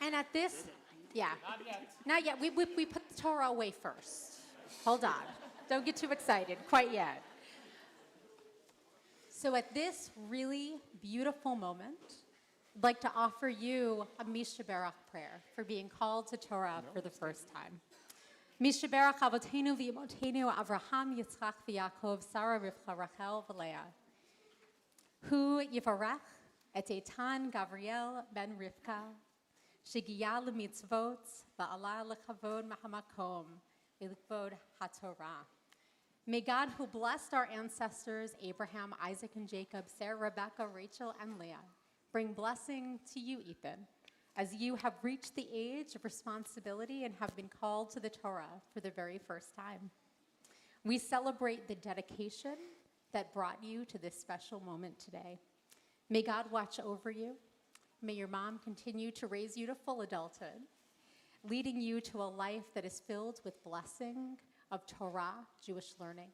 And at this, not yet. We put the Torah away first. Hold on. Don't get too excited quite yet. So at this really beautiful moment, I'd like to offer you a Mishaberach prayer for being called to Torah for the first time. Mishaberach Avotenu v'Imotenu Avraham Yitzchak v'Yaakov Sarah Rivka Rachel v'Leah. Hu yivarach et Eitan Gabriel ben Rivka shegiya lemitzvot va'ala lechavod mahamakom v'likvod haTorah. May God, who blessed our ancestors, Abraham, Isaac, and Jacob, Sarah, Rebecca, Rachel, and Leah, bring blessing to you, Ethan, as you have reached the age of responsibility and have been called to the Torah for the very first time. We celebrate the dedication that brought you to this special moment today. May God watch over you. May your mom continue to raise you to full adulthood, leading you to a life that is filled with blessing, of Torah, Jewish learning,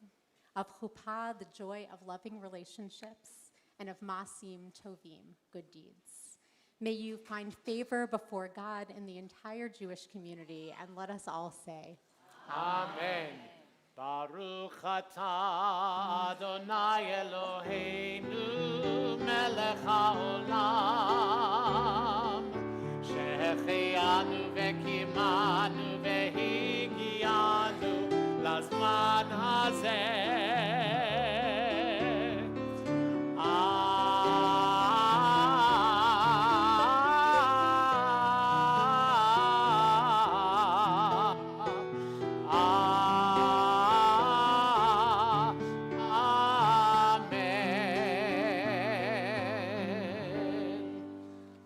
of chuppah, the joy of loving relationships, and of masim tovim, good deeds. May you find favor before God and the entire Jewish community, and let us all say, Amen. Baruch atah Adonai Eloheinu melech haolam שהחיינו וקיימנו והגיענו לזמן הזה.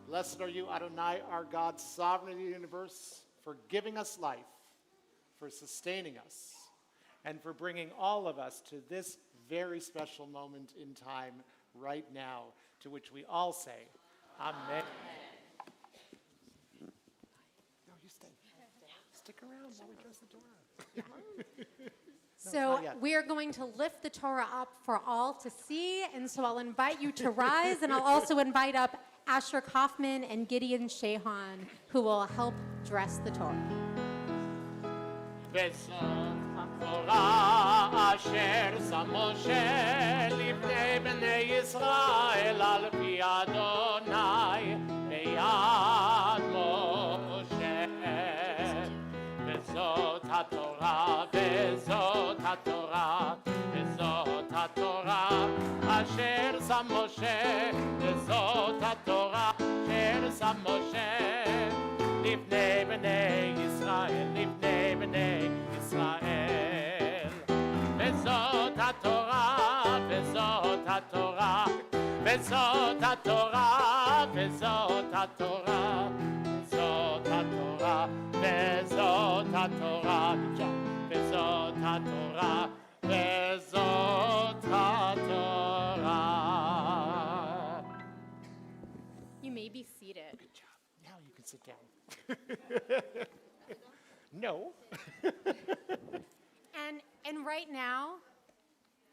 Blessed are you, Adonai, our God, sovereign of the universe, for giving us life, for sustaining us, and for bringing all of us to this very special moment in time right now, to which we all say, Amen. No, you stay. Stick around while we dress the Torah. So we are going to lift the Torah up for all to see, and so I'll invite you to rise, and I'll also invite up Asher Kaufman and Gideon Shahon, who will help dress the Torah. התורה אשר שם משה לפני בני ישראל על פי אדוני ביד משה. וזאת התורה, וזאת התורה, וזאת התורה אשר שם משה, וזאת התורה אשר שם משה לפני בני ישראל, לפני בני ישראל. וזאת התורה, וזאת התורה, וזאת התורה, וזאת התורה, וזאת התורה, וזאת התורה, וזאת התורה, וזאת התורה. You may be seated. Good job. Now you can sit down. No. And right now,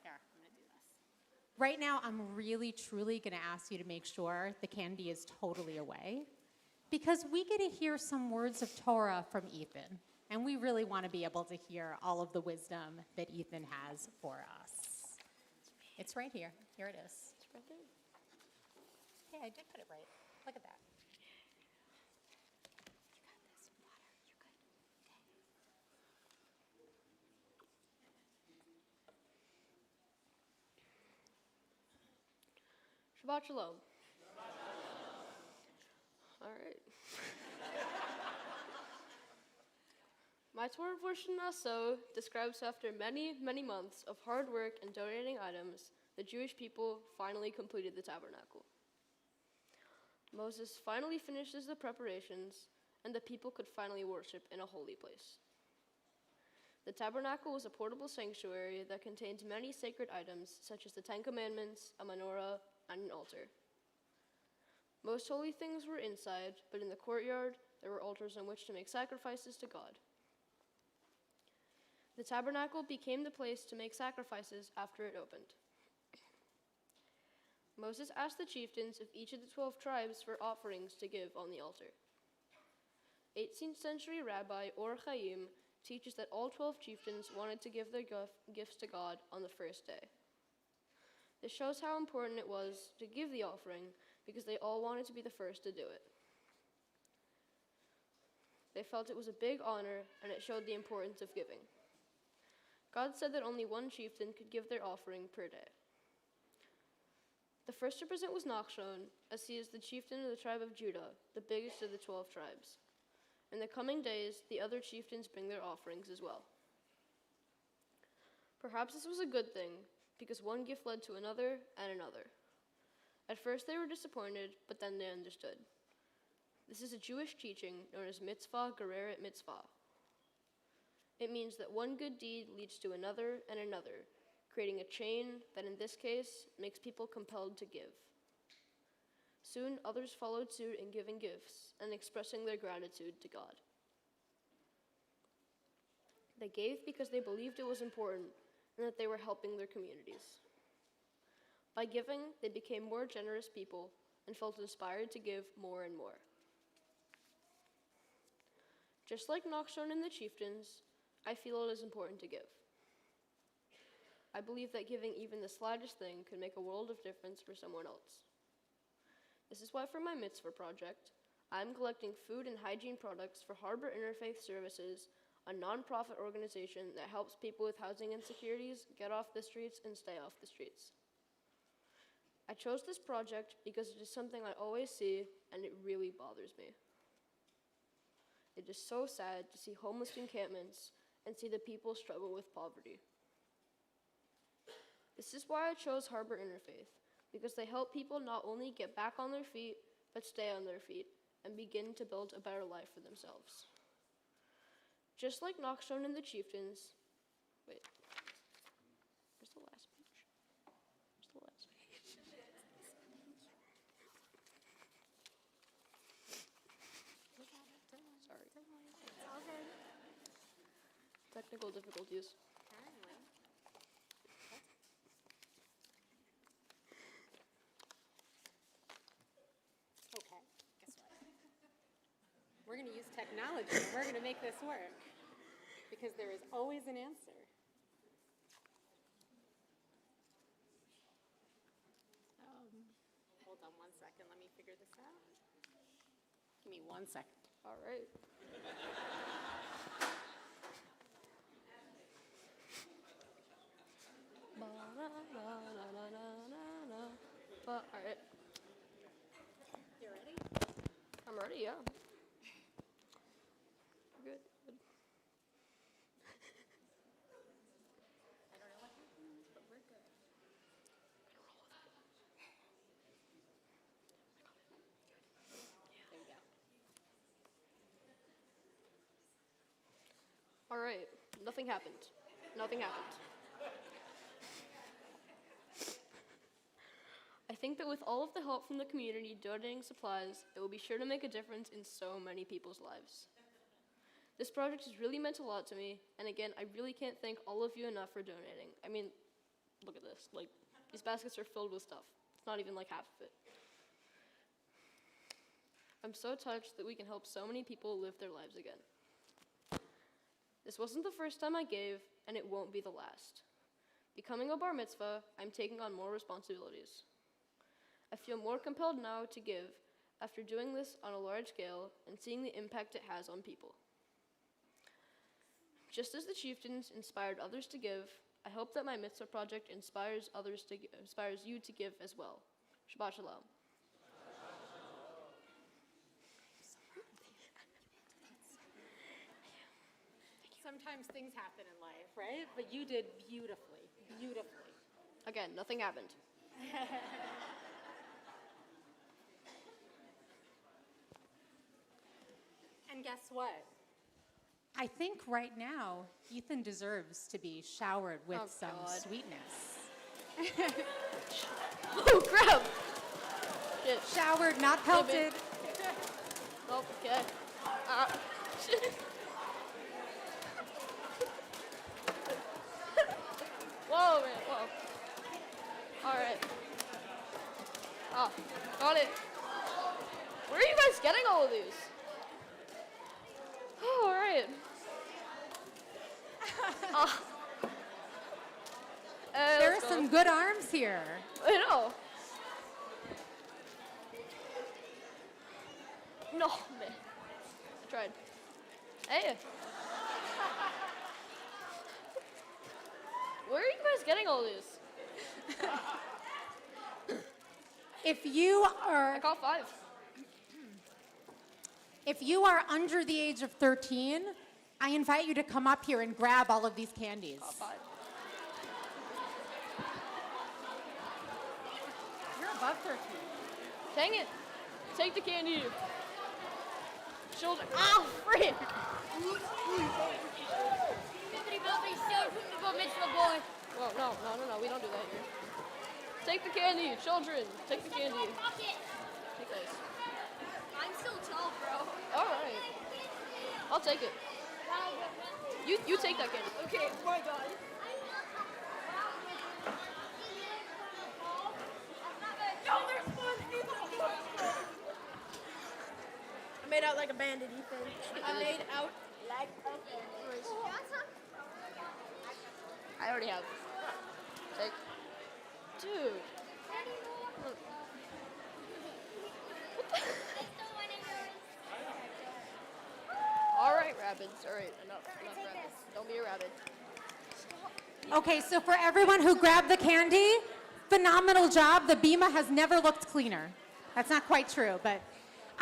here, I'm going to do this. Right now, I'm really, truly going to ask you to make sure the candy is totally away, because we get to hear some words of Torah from Ethan, and we really want to be able to hear all of the wisdom that Ethan has for us. It's right here. Here it is. It's right there. Hey, I did put it right. Look at that. Shabbat Shalom. All right. My Torah portion also describes after many, many months of hard work and donating items, the Jewish people finally completed the tabernacle. Moses finally finishes the preparations, and the people could finally worship in a holy place. The tabernacle was a portable sanctuary that contained many sacred items, such as the Ten Commandments, a menorah, and an altar. Most holy things were inside, but in the courtyard, there were altars on which to make sacrifices to God. The tabernacle became the place to make sacrifices after it opened. Moses asked the chieftains of each of the 12 tribes for offerings to give on the altar. 18th century Rabbi Or Chaim teaches that all 12 chieftains wanted to give their gifts to God on the first day. This shows how important it was to give the offering, because they all wanted to be the first to do it. They felt it was a big honor, and it showed the importance of giving. God said that only one chieftain could give their offering per day. The first to present was Nachshon, as he is the chieftain of the tribe of Judah, the biggest of the 12 tribes. In the coming days, the other chieftains bring their offerings as well. Perhaps this was a good thing, because one gift led to another and another. At first they were disappointed, but then they understood. This is a Jewish teaching known as mitzvah gereret mitzvah. It means that one good deed leads to another and another, creating a chain that in this case makes people compelled to give. Soon others followed suit in giving gifts and expressing their gratitude to God. They gave because they believed it was important and that they were helping their communities. By giving, they became more generous people and felt inspired to give more and more. Just like Knockstone and the Chieftains, I feel it is important to give. I believe that giving even the slightest thing could make a world of difference for someone else. This is why for my mitzvah project, I'm collecting food and hygiene products for Harbor Interfaith Services, a nonprofit organization that helps people with housing insecurities get off the streets and stay off the streets. I chose this project because it is something I always see, and it really bothers me. It is so sad to see homeless encampments and see the people struggle with poverty. This is why I chose Harbor Interfaith, because they help people not only get back on their feet, but stay on their feet and begin to build a better life for themselves. Just like Knockstone and the Chieftains, wait, where's the last page? Where's the last page? Sorry. It's all good. Technical difficulties. Okay, guess what? We're going to use technology and we're going to make this work because there is always an answer. Hold on 1 second. Let me figure this out. Give me 1 second. All right. All right. You ready? I'm ready, yeah. Good. I don't know what happened, but we're good. There you go. All right. Nothing happened. Nothing happened. I think that with all of the help from the community donating supplies, it will be sure to make a difference in so many people's lives. This project has really meant a lot to me, and again, I really can't thank all of you enough for donating. I mean, look at this. Like, these baskets are filled with stuff. It's not even like half of it. I'm so touched that we can help so many people live their lives again. This wasn't the first time I gave, and it won't be the last. Becoming a bar mitzvah, I'm taking on more responsibilities. I feel more compelled now to give after doing this on a large scale and seeing the impact it has on people. Just as the Chieftains inspired others to give, I hope that my mitzvah project inspires you to give as well. Shabbat Shalom. Sometimes things happen in life, right? But you did beautifully, beautifully. Again, nothing happened. And guess what? I think right now, Ethan deserves to be showered with some God. sweetness. Oh, crap! Shit. Showered, not pelted. Oh, okay. Shit. Whoa, man, whoa. All right. Oh, got it. Where are you guys getting all of these? Oh, all right. There are some good arms here. I know. No, man. I tried. Hey. Where are you guys getting all these? If you I are caught 5. If you are under the age of 13, I invite you to come up here and grab all of these candies. Caught 5. You're above 13. Dang it. Take the candy. Children. Ow, frick. Whoa, no, we don't do that here. Take the candy, children. Take the candy. Take those. I'm still tall, bro. All right. I'll take it. You take that candy. Okay, my God. No, there's more people. made out like a bandit, Ethan. I made out like a bandit. I already have. Take. Dude. All right, rabbits. All right, enough rabbits. Don't be a rabbit. Okay, so for everyone who grabbed the candy, phenomenal job. The bima has never looked cleaner. That's not quite true, but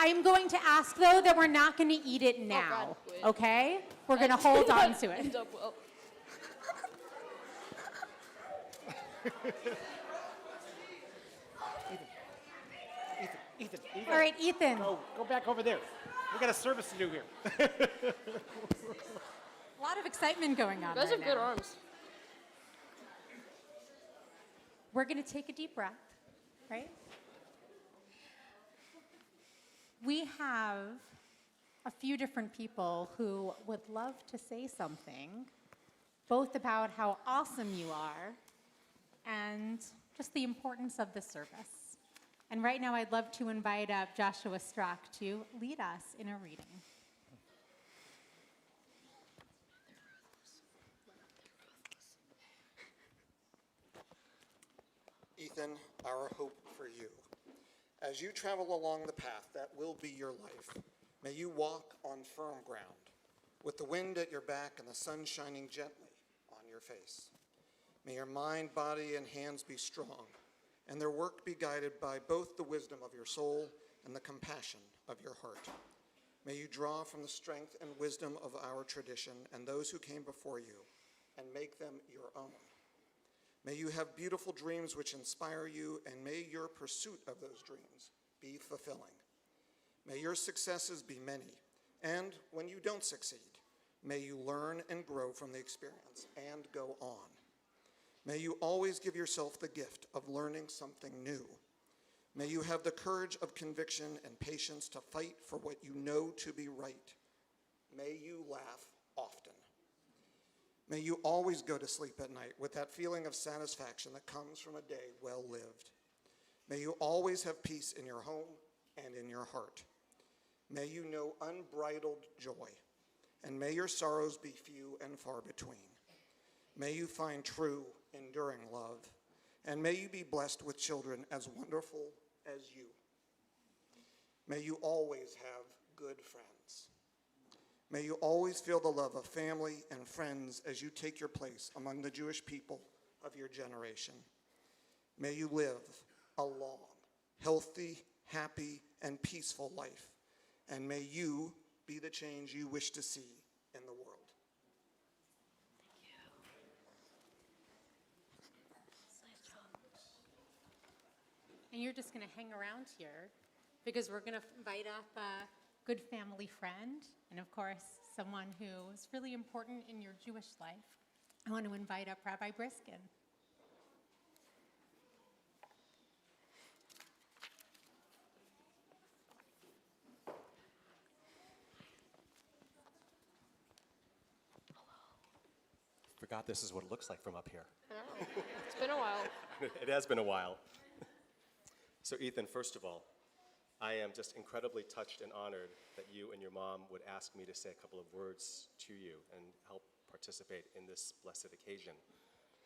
I am going to ask, though, that we're not going to eat it now, wait. okay? We're going to hold on to it. End up well. Ethan. All right, Ethan. Go back over there. We got a service to do here. A lot of excitement going on You guys right have good now. arms. We're going to take a deep breath, right? We have a few different people who would love to say something, both about how awesome you are and just the importance of the service. And right now I'd love to invite up Joshua Strock to lead us in a reading. Ethan, our hope for you. As you travel along the path that will be your life, may you walk on firm ground, with the wind at your back and the sun shining gently on your face. May your mind, body, and hands be strong, and their work be guided by both the wisdom of your soul and the compassion of your heart. May you draw from the strength and wisdom of our tradition and those who came before you, and make them your own. May you have beautiful dreams which inspire you, and may your pursuit of those dreams be fulfilling. May your successes be many, and when you don't succeed, may you learn and grow from the experience and go on. May you always give yourself the gift of learning something new. May you have the courage of conviction and patience to fight for what you know to be right. May you laugh often. May you always go to sleep at night with that feeling of satisfaction that comes from a day well lived. May you always have peace in your home and in your heart. May you know unbridled joy, and may your sorrows be few and far between. May you find true, enduring love, and may you be blessed with children as wonderful as you. May you always have good friends. May you always feel the love of family and friends as you take your place among the Jewish people of your generation. May you live a long, healthy, happy, and peaceful life, and may you be the change you wish to see in the world. And you're just going to hang around here because we're going to invite up a good family friend and, of course, someone who is really important in your Jewish life. I want to invite up Rabbi Briskin. Forgot this is what it looks like from up here. I know. It's been a while. It has been a while. So Ethan, first of all, I am just incredibly touched and honored that you and your mom would ask me to say a couple of words to you and help participate in this blessed occasion.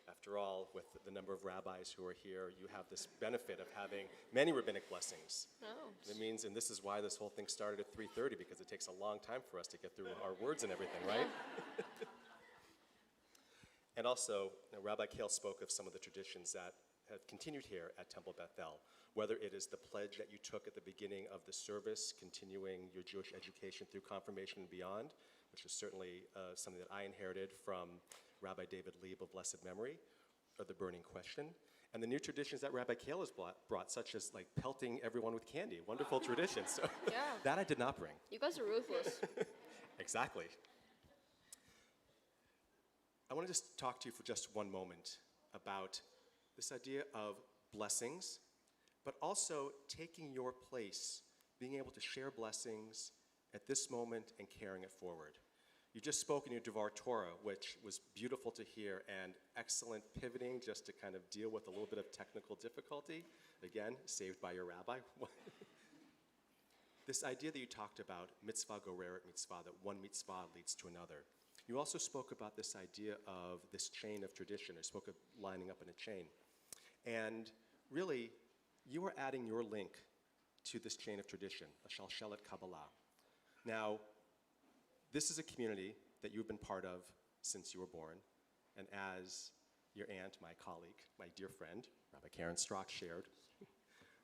After all, with the number of rabbis who are here, you have this benefit of having many rabbinic blessings. Oh. That means, and this is why this whole thing started at 3:30, because it takes a long time for us to get through our words and everything, right? And also, Rabbi Kail spoke of some of the traditions that have continued here at Temple Beth, whether it is the pledge that you took at the beginning of the service, continuing your Jewish education through confirmation and beyond, which is certainly something that I inherited from Rabbi David Lieb of blessed memory, or the burning question, and the new traditions that Rabbi Kail has brought, such as like pelting everyone with candy, wonderful traditions. So Yeah. that I did not bring. You guys are ruthless. Exactly. I want to just talk to you for just one moment about this idea of blessings, but also taking your place, being able to share blessings at this moment and carrying it forward. You just spoke in your Devar Torah, which was beautiful to hear, and excellent pivoting just to kind of deal with a little bit of technical difficulty. Again, saved by your rabbi. this idea that you talked about, mitzvah goreret mitzvah, that one mitzvah leads to another. You also spoke about this idea of this chain of tradition, or spoke of lining up in a chain. And really, you are adding your link to this chain of tradition, a shalshelet Kabbalah. Now, this is a community that you've been part of since you were born, and as your aunt, my colleague, my dear friend, Rabbi Karen Strock shared,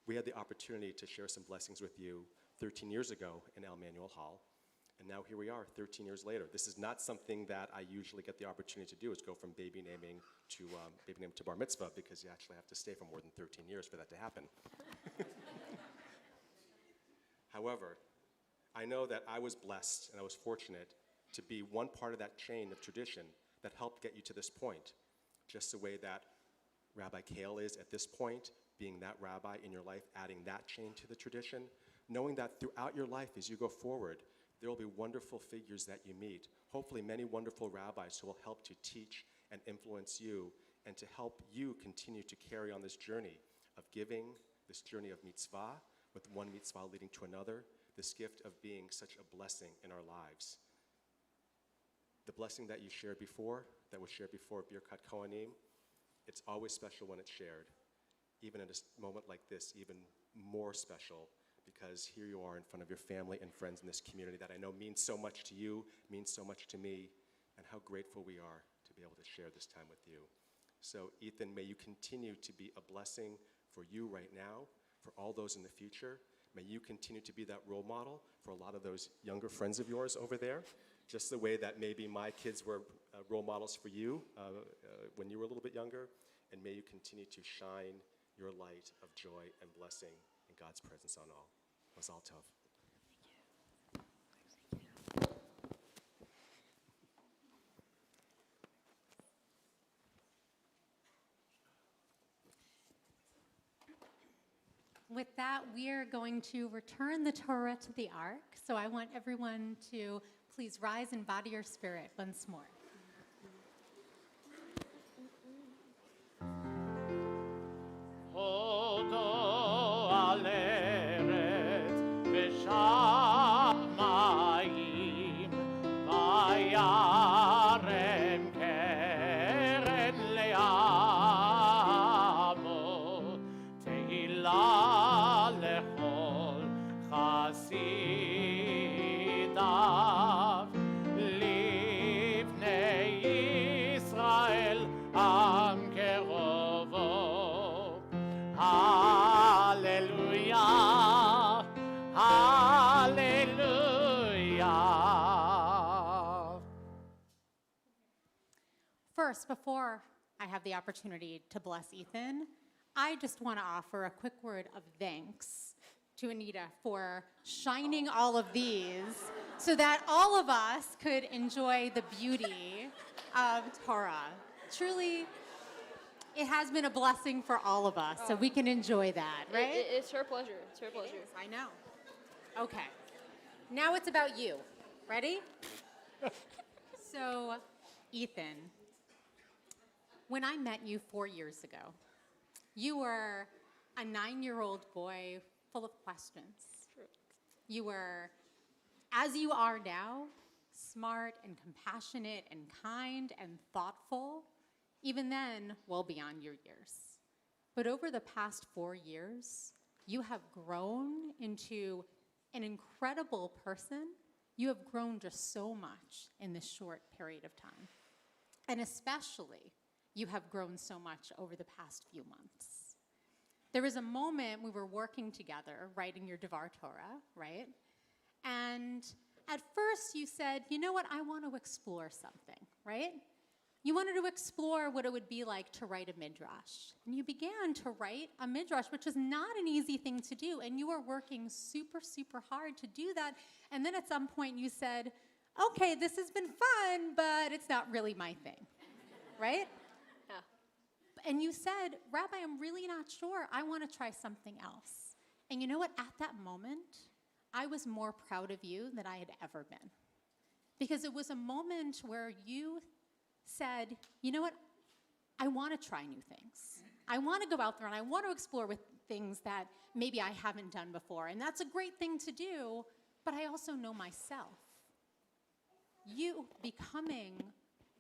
we had the opportunity to share some blessings with you 13 years ago in El Manuel Hall, and now here we are 13 years later. This is not something that I usually get the opportunity to do, is go from baby naming to bar mitzvah, because you actually have to stay for more than 13 years for that to happen. However, I know that I was blessed and I was fortunate to be one part of that chain of tradition that helped get you to this point, just the way that Rabbi Kail is at this point, being that rabbi in your life, adding that chain to the tradition, knowing that throughout your life as you go forward, there will be wonderful figures that you meet, hopefully many wonderful rabbis who will help to teach and influence you and to help you continue to carry on this journey of giving, this journey of mitzvah, with one mitzvah leading to another, this gift of being such a blessing in our lives. The blessing that you shared before, that was shared before Birkat Kohanim, it's always special when it's shared. Even in a moment like this, even more special, because here you are in front of your family and friends in this community that I know means so much to you, means so much to me, and how grateful we are to be able to share this time with you. So Ethan, may you continue to be a blessing for you right now, for all those in the future. May you continue to be that role model for a lot of those younger friends of yours over there, just the way that maybe my kids were role models for you when you were a little bit younger, and may you continue to shine your light of joy and blessing in God's presence on all. Mazal tov. With that, we are going to return the Torah to the ark. So I want everyone to please rise and body your spirit once more. Hodo al eretz v'shamayim vayarem keren le'amo tehillah lechol chasidav livnei Yisrael am kerovo. Hallelujah, hallelujah. First, before I have the opportunity to bless Ethan, I just want to offer a quick word of thanks to Anita for shining all of these so that all of us could enjoy the beauty of Torah. Truly, it has been a blessing for all of us, so we can enjoy that, right? It's her pleasure. It's her pleasure. It is, I know. Okay. Now it's about you. Ready? So, Ethan, when I met you 4 years ago, you were a 9-year-old boy full of questions. You were, as you are now, smart and compassionate and kind and thoughtful, even then, well beyond your years. But over the past 4 years, you have grown into an incredible person. You have grown just so much in this short period of time. And especially, you have grown so much over the past few months. There was a moment we were working together, writing your Devar Torah, right? And at first you said, you know what, I want to explore something, right? You wanted to explore what it would be like to write a midrash. And you began to write a midrash, which is not an easy thing to do. And you were working super, super hard to do that. And then at some point you said, okay, this has been fun, but it's not really my thing, right? Yeah. And you said, Rabbi, I'm really not sure. I want to try something else. And you know what? At that moment, I was more proud of you than I had ever been. Because it was a moment where you said, you know what, I want to try new things. I want to go out there and I want to explore with things that maybe I haven't done before. And that's a great thing to do, but I also know myself. You becoming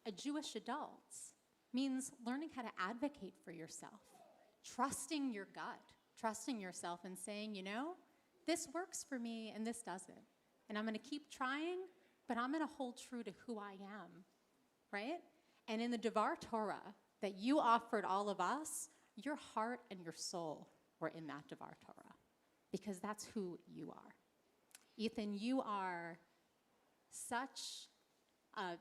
a Jewish adult means learning how to advocate for yourself, trusting your gut, trusting yourself and saying, you know, this works for me and this doesn't. And I'm going to keep trying, but I'm going to hold true to who I am, right? And in the Devar Torah that you offered all of us, your heart and your soul were in that Devar Torah, because that's who you are. Ethan, you are such an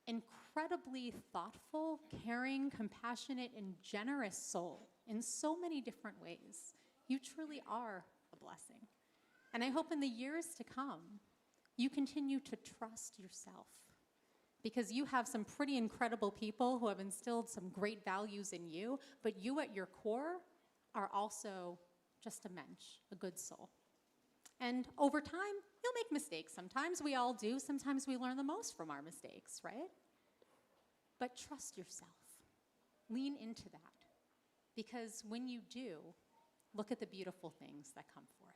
incredibly thoughtful, caring, compassionate, and generous soul in so many different ways. You truly are a blessing. And I hope in the years to come, you continue to trust yourself, because you have some pretty incredible people who have instilled some great values in you, but you at your core are also just a mensch, a good soul. And over time, you'll make mistakes. Sometimes we all do. Sometimes we learn the most from our mistakes, right? But trust yourself. Lean into that. Because when you do, look at the beautiful things that come forth.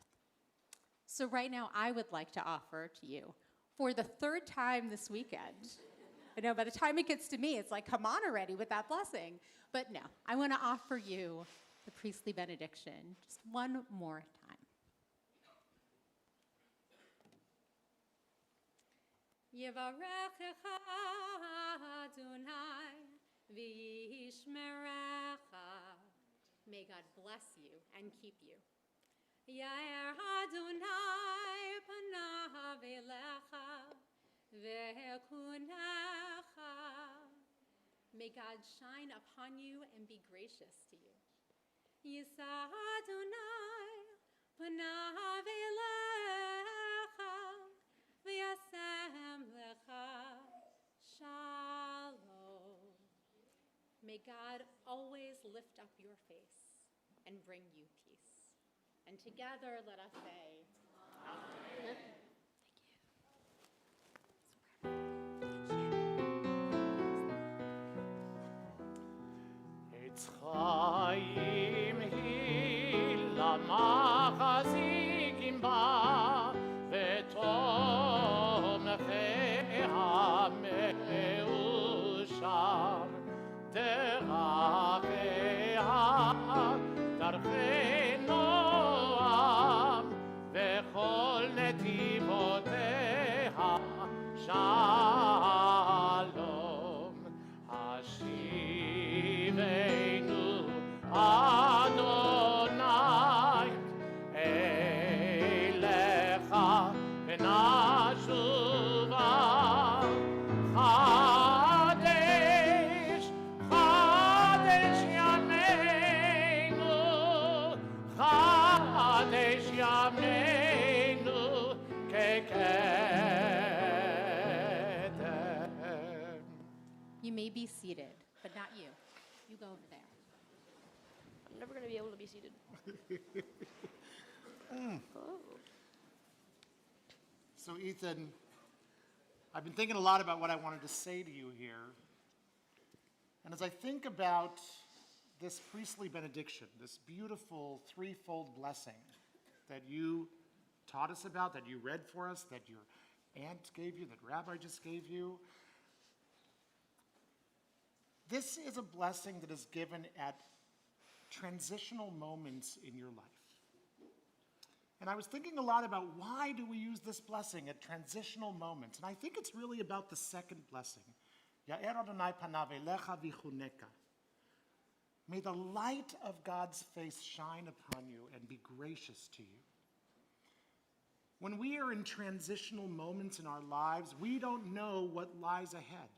So right now, I would like to offer to you, for the third time this weekend, I know by the time it gets to me, it's like, come on already with that blessing. But no, I want to offer you the priestly benediction just one more time. Yevarechecha Adonai v'yishmerecha. May God bless you and keep you. Yair Adonai panav elecha v'ekunecha. May God shine upon you and be gracious to you. Yisa Adonai panav elecha v'yasem lecha shalom. May God always lift up your face and bring you peace. And together, let us say, Amen. It's Chaim Hilamachazigim Ba Vetom Hameushar Derachea Darchei Noam Vechol Netivoteha Shalom Hashiveinu Adonai Elecha V'nashuva Chadesh Chadesh Yameinu Chadesh Yameinu Kekedem. You may be seated, but not you. You go over there. I'm never going to be able to be seated. Oh. So Ethan, I've been thinking a lot about what I wanted to say to you here. And as I think about this priestly benediction, this beautiful threefold blessing that you taught us about, that you read for us, that your aunt gave you, that Rabbi just gave you, this is a blessing that is given at transitional moments in your life. And I was thinking a lot about why do we use this blessing at transitional moments? And I think it's really about the second blessing. Ya'er Adonai panav elecha v'chuneka. May the light of God's face shine upon you and be gracious to you. When we are in transitional moments in our lives, we don't know what lies ahead.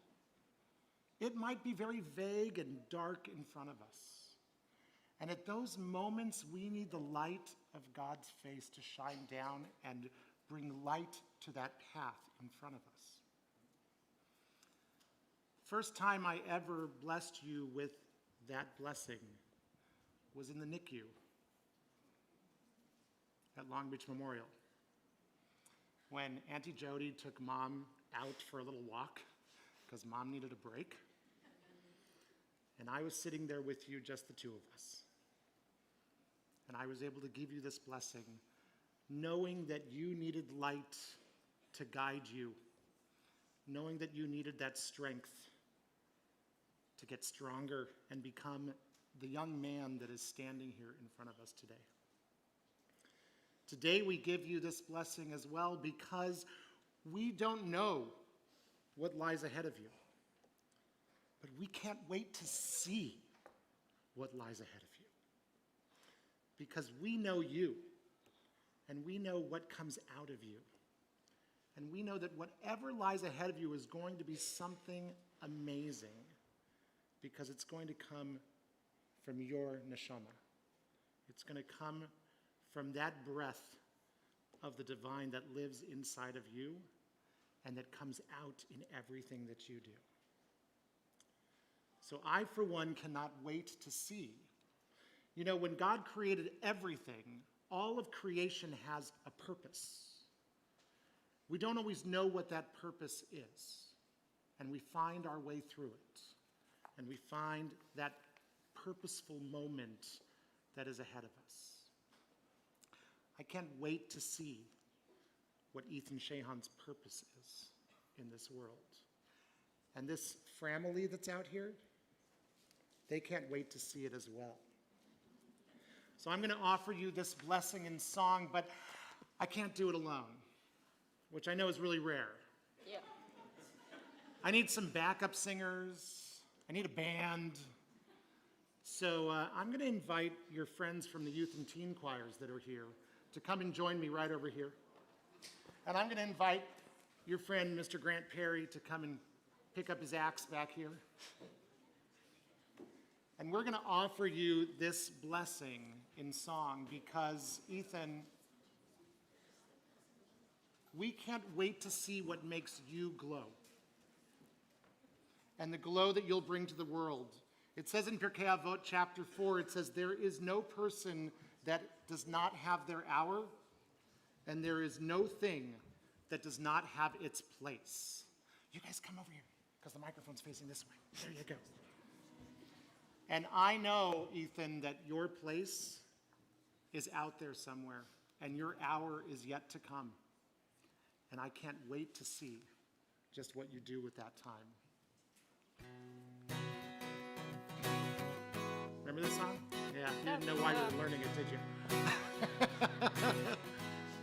It might be very vague and dark in front of us. And at those moments, we need the light of God's face to shine down and bring light to that path in front of us. First time I ever blessed you with that blessing was in the NICU at Long Beach Memorial, when Auntie Jody took Mom out for a little walk because Mom needed a break. And I was sitting there with you, just the two of us. and I was able to give you this blessing, knowing that you needed light to guide you, knowing that you needed that strength to get stronger and become the young man that is standing here in front of us today. Today we give you this blessing as well because we don't know what lies ahead of you. But we can't wait to see what lies ahead of you. Because we know you, and we know what comes out of you. And we know that whatever lies ahead of you is going to be something amazing, because it's going to come from your neshama. It's going to come from that breath of the divine that lives inside of you and that comes out in everything that you do. So I, for one, cannot wait to see. You know, when God created everything, all of creation has a purpose. We don't always know what that purpose is, and we find our way through it, and we find that purposeful moment that is ahead of us. I can't wait to see what Ethan Shahon's purpose is in this world. And this family that's out here, they can't wait to see it as well. So I'm going to offer you this blessing in song, but I can't do it alone, which I know is really rare. Yeah. I need some backup singers. I need a band. So I'm going to invite your friends from the youth and teen choirs that are here to come and join me right over here. And I'm going to invite your friend, Mr. Grant Perry, to come and pick up his axe back here. And we're going to offer you this blessing in song because, Ethan, we can't wait to see what makes you glow and the glow that you'll bring to the world. It says in Pirkei Avot chapter 4, it says, there is no person that does not have their hour, and there is no thing that does not have its place. You guys come over here, because the microphone's facing this way. There you go. And I know, Ethan, that your place is out there somewhere, and your hour is yet to come. And I can't wait to see just what you do with that time. Remember this song? Yeah, you didn't know why we were learning it, did you?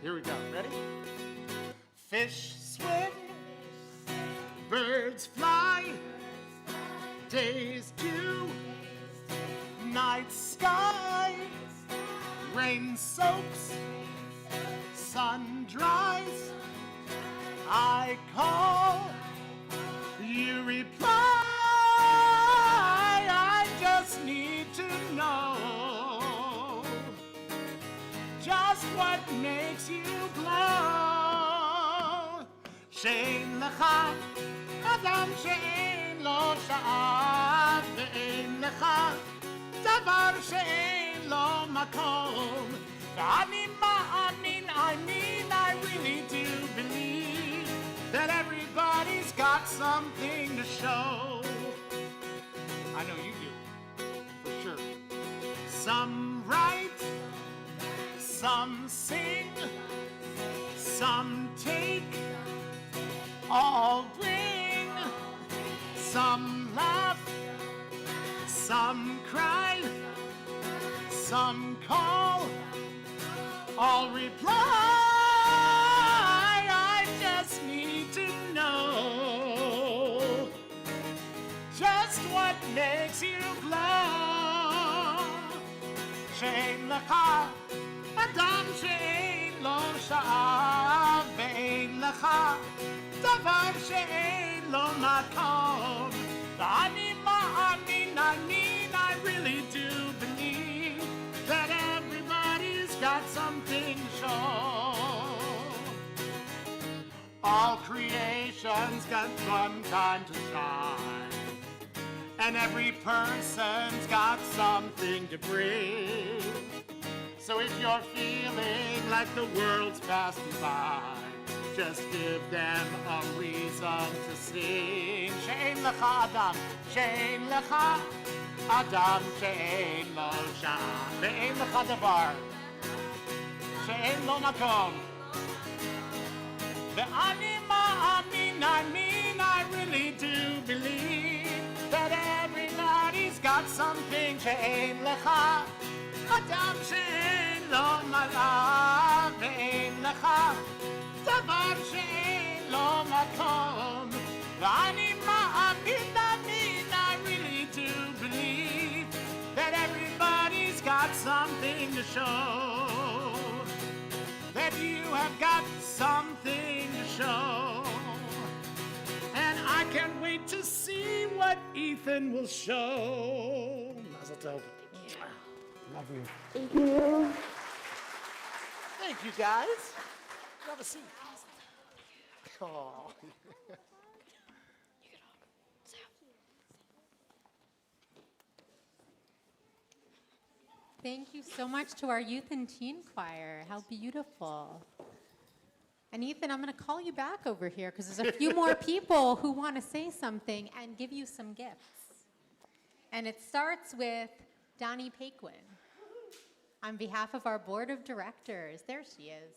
Here we go. Ready? Fish swim, birds fly, days dew, night sky, rain soaks, sun dries. I call, you reply. I just need to know just what makes you glow. Shein lecha adam shein lo sha'av ve'ein lecha davar shein lo makom. Ve'ani ma'amin, I really do believe that everybody's got something to show. I know you do, for sure. Some write, some sing, some take, all bring. Some laugh, some cry, some call, all reply. I just need to know just what makes you glow. Shein lecha adam shein lo sha'av ve'ein lecha davar shein lo makom. Ani ma'amin, I really do believe that everybody's got something to show. All creation's got one time to shine, and every person's got something to bring. So if you're feeling like the world's passing by, just give them a reason to sing. Shein lecha adam, shein lecha אדם שאין לו שעה ואין לך דבר, שאין לו מקום. ואני מאמין, I really do believe that everybody's got something שאין לך. אדם שאין לו מלאך ואין לך דבר שאין לו מקום. ואני מאמין, I really do believe that everybody's got something to show. That you have got something to show. And I can't wait to see what Ethan will show. Mazel tov. Love you. Thank you. Thank you, guys. Have a seat. Oh. Thank you so much to our youth and teen choir. How beautiful. And Ethan, I'm going to call you back over here because there's a few more people who want to say something and give you some gifts. And it starts with Donnie Paquin. On behalf of our board of directors, there she is.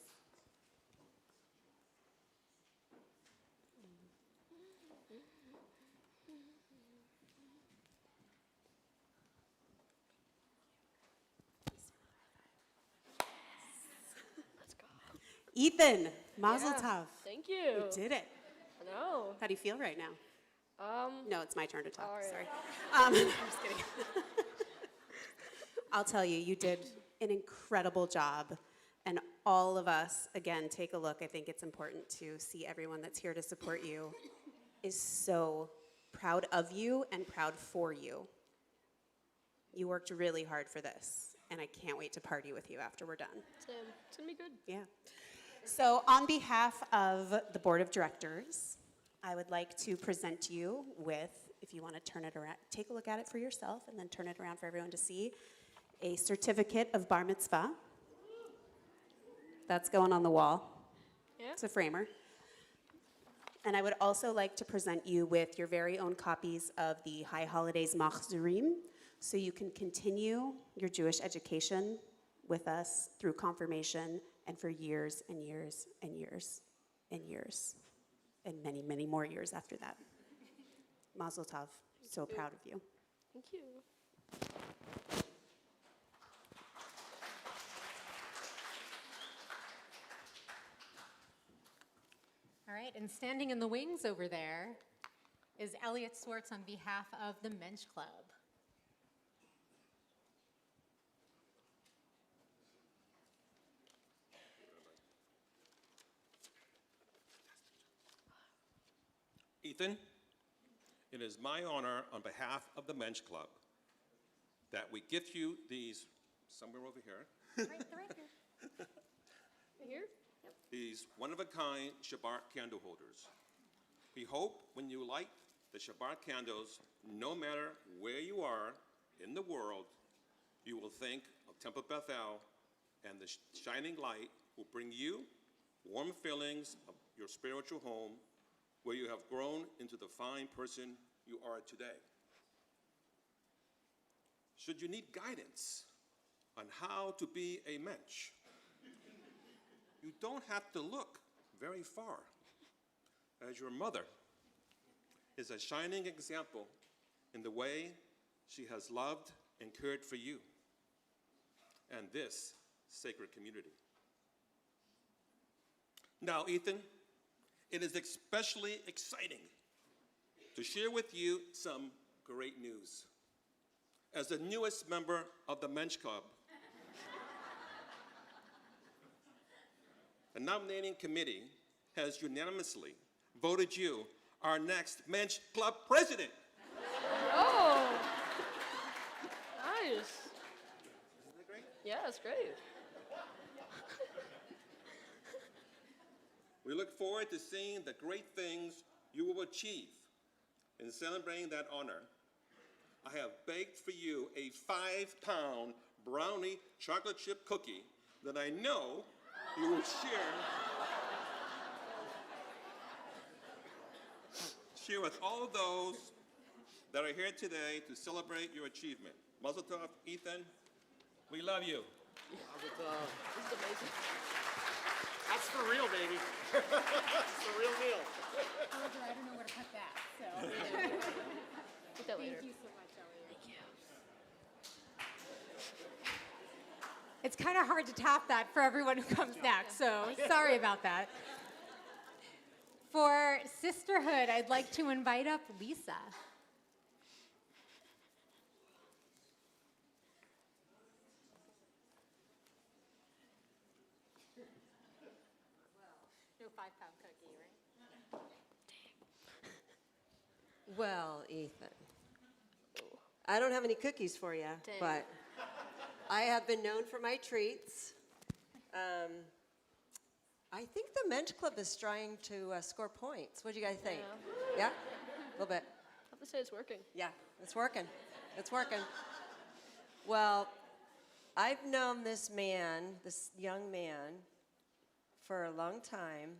Ethan, Mazel Tov. Thank you. You did it. I know. How do you feel right now? No, it's my turn to talk. all right. Sorry. I'm just kidding. I'll tell you, you did an incredible job. And all of us, again, take a look. I think it's important to see everyone that's here to support you is so proud of you and proud for you. You worked really hard for this, and I can't wait to party with you after we're done. Same. It's going to be good. Yeah. So on behalf of the board of directors, I would like to present you with, if you want to turn it around, take a look at it for yourself and then turn it around for everyone to see, a certificate of bar mitzvah. That's going on the wall. Yeah. It's a framer. And I would also like to present you with your very own copies of the High Holidays Machzurim, so you can continue your Jewish education with us through confirmation and for years and years and years and years and many, many more years after that. Mazel tov. So proud of you. Thank you. All right, and standing in the wings over there is Elliot Swartz on behalf of the Mensch Club. Ethan, it is my honor on behalf of the Mensch Club that we gift you these, somewhere over here, Right here. Here? these one-of-a-kind Shabbat candle holders. We hope when you light the Shabbat candles, no matter where you are in the world, you will think of Temple Beth and the shining light will bring you warm feelings of your spiritual home where you have grown into the fine person you are today. Should you need guidance on how to be a mensch, you don't have to look very far, as your mother is a shining example in the way she has loved and cared for you and this sacred community. Now, Ethan, it is especially exciting to share with you some great news. As the newest member of the Mensch Club, the nominating committee has unanimously voted you our next Mensch Club president. Oh, nice. Isn't that great? Yeah, that's great. We look forward to seeing the great things you will achieve in celebrating that honor. I have baked for you a 5-pound brownie chocolate chip cookie that I know you will share with all those that are here today to celebrate your achievement. Mazel tov, Ethan. We love you. This is amazing. That's for real, baby. It's the real deal. However, I don't know where to put that, so. Get that later. Thank you so much, Elliot. Thank you. It's kind of hard to top that for everyone who comes next, so sorry about that. For sisterhood, I'd like to invite up Lisa. No 5-pound cookie, right? Well, Ethan, I don't have any cookies for you, but I have been known for my treats. I think the Mensch Club is trying to score points. What do you guys think? Yeah? A little bit. I have to say it's working. Yeah, it's working. It's working. Well, I've known this man, this young man, for a long time,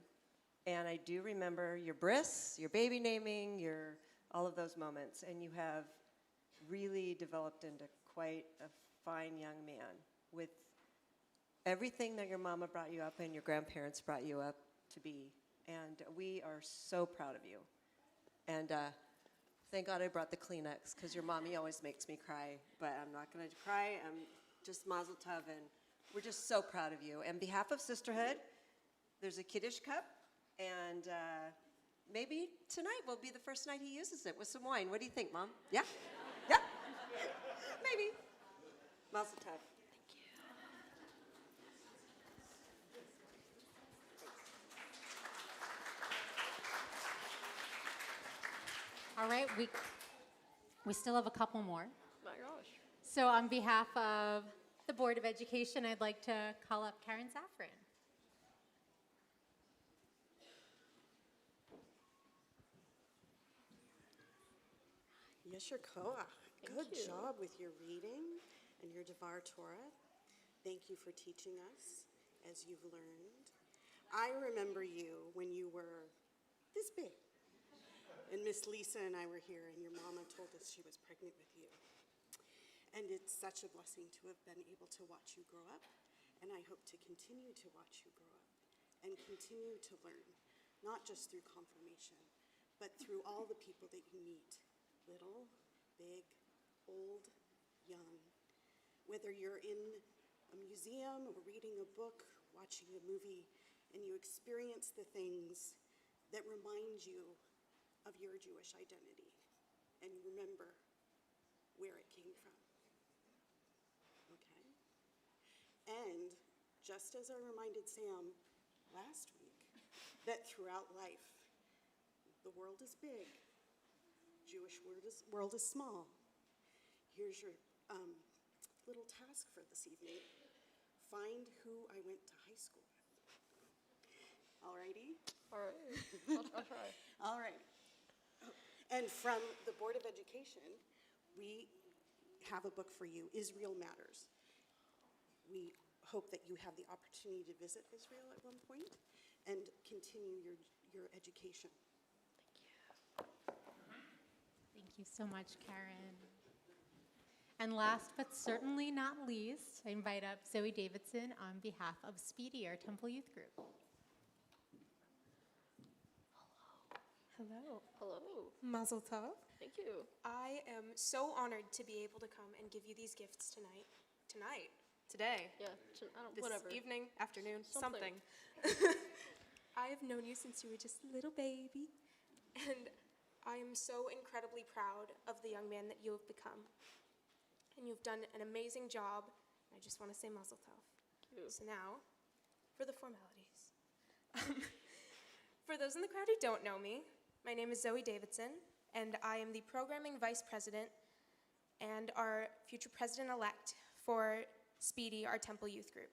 and I do remember your bris, your baby naming, your all of those moments, and you have really developed into quite a fine young man with everything that your mama brought you up and your grandparents brought you up to be, and we are so proud of you. And thank God I brought the Kleenex, because your mommy always makes me cry, but I'm not going to cry. I'm just mazel tov, and we're just so proud of you. And on behalf of Sisterhood, there's a Kiddush cup, and maybe tonight will be the first night he uses it with some wine. What do you think, Mom? Yeah? Yeah? Maybe. Mazel tov. All right, we still have a couple more. My gosh. So on behalf of the Board of Education, I'd like to call up Karen Safran. Yasher Koach. Good job with your reading and your Devar Torah. Thank you for teaching us as you've learned. I remember you when you were this big. And Miss Lisa and I were here, and your mama told us she was pregnant with you. And it's such a blessing to have been able to watch you grow up, and I hope to continue to watch you grow up and continue to learn, not just through confirmation, but through all the people that you meet, little, big, old, young. Whether you're in a museum or reading a book, watching a movie, and you experience the things that remind you of your Jewish identity, and you remember where it came from. Okay? And just as I reminded Sam last week, that throughout life, the world is big, Jewish world is small. Here's your little task for this evening. Find who I went to high school with. All righty? All right. I'll try. All right. And from the Board of Education, we have a book for you, Israel Matters. We hope that you have the opportunity to visit Israel at one point and continue your education. Thank you so much, Karen. And last but certainly not least, I invite up Zoe Davidson on behalf of Speedy, our Temple Youth Group. Hello. Hello. Mazel tov. Thank you. I am so honored to be able to come and give you these gifts tonight. Today. Yeah, This whatever. evening, afternoon, something. I have known you since you were just a little baby, and I am so incredibly proud of the young man that you have become. And you've done an amazing job. I just want to say mazel tov. Thank you. So now, for the formalities. For those in the crowd who don't know me, my name is Zoe Davidson, and I am the Programming Vice President and our future President-elect for Speedy, our Temple Youth Group.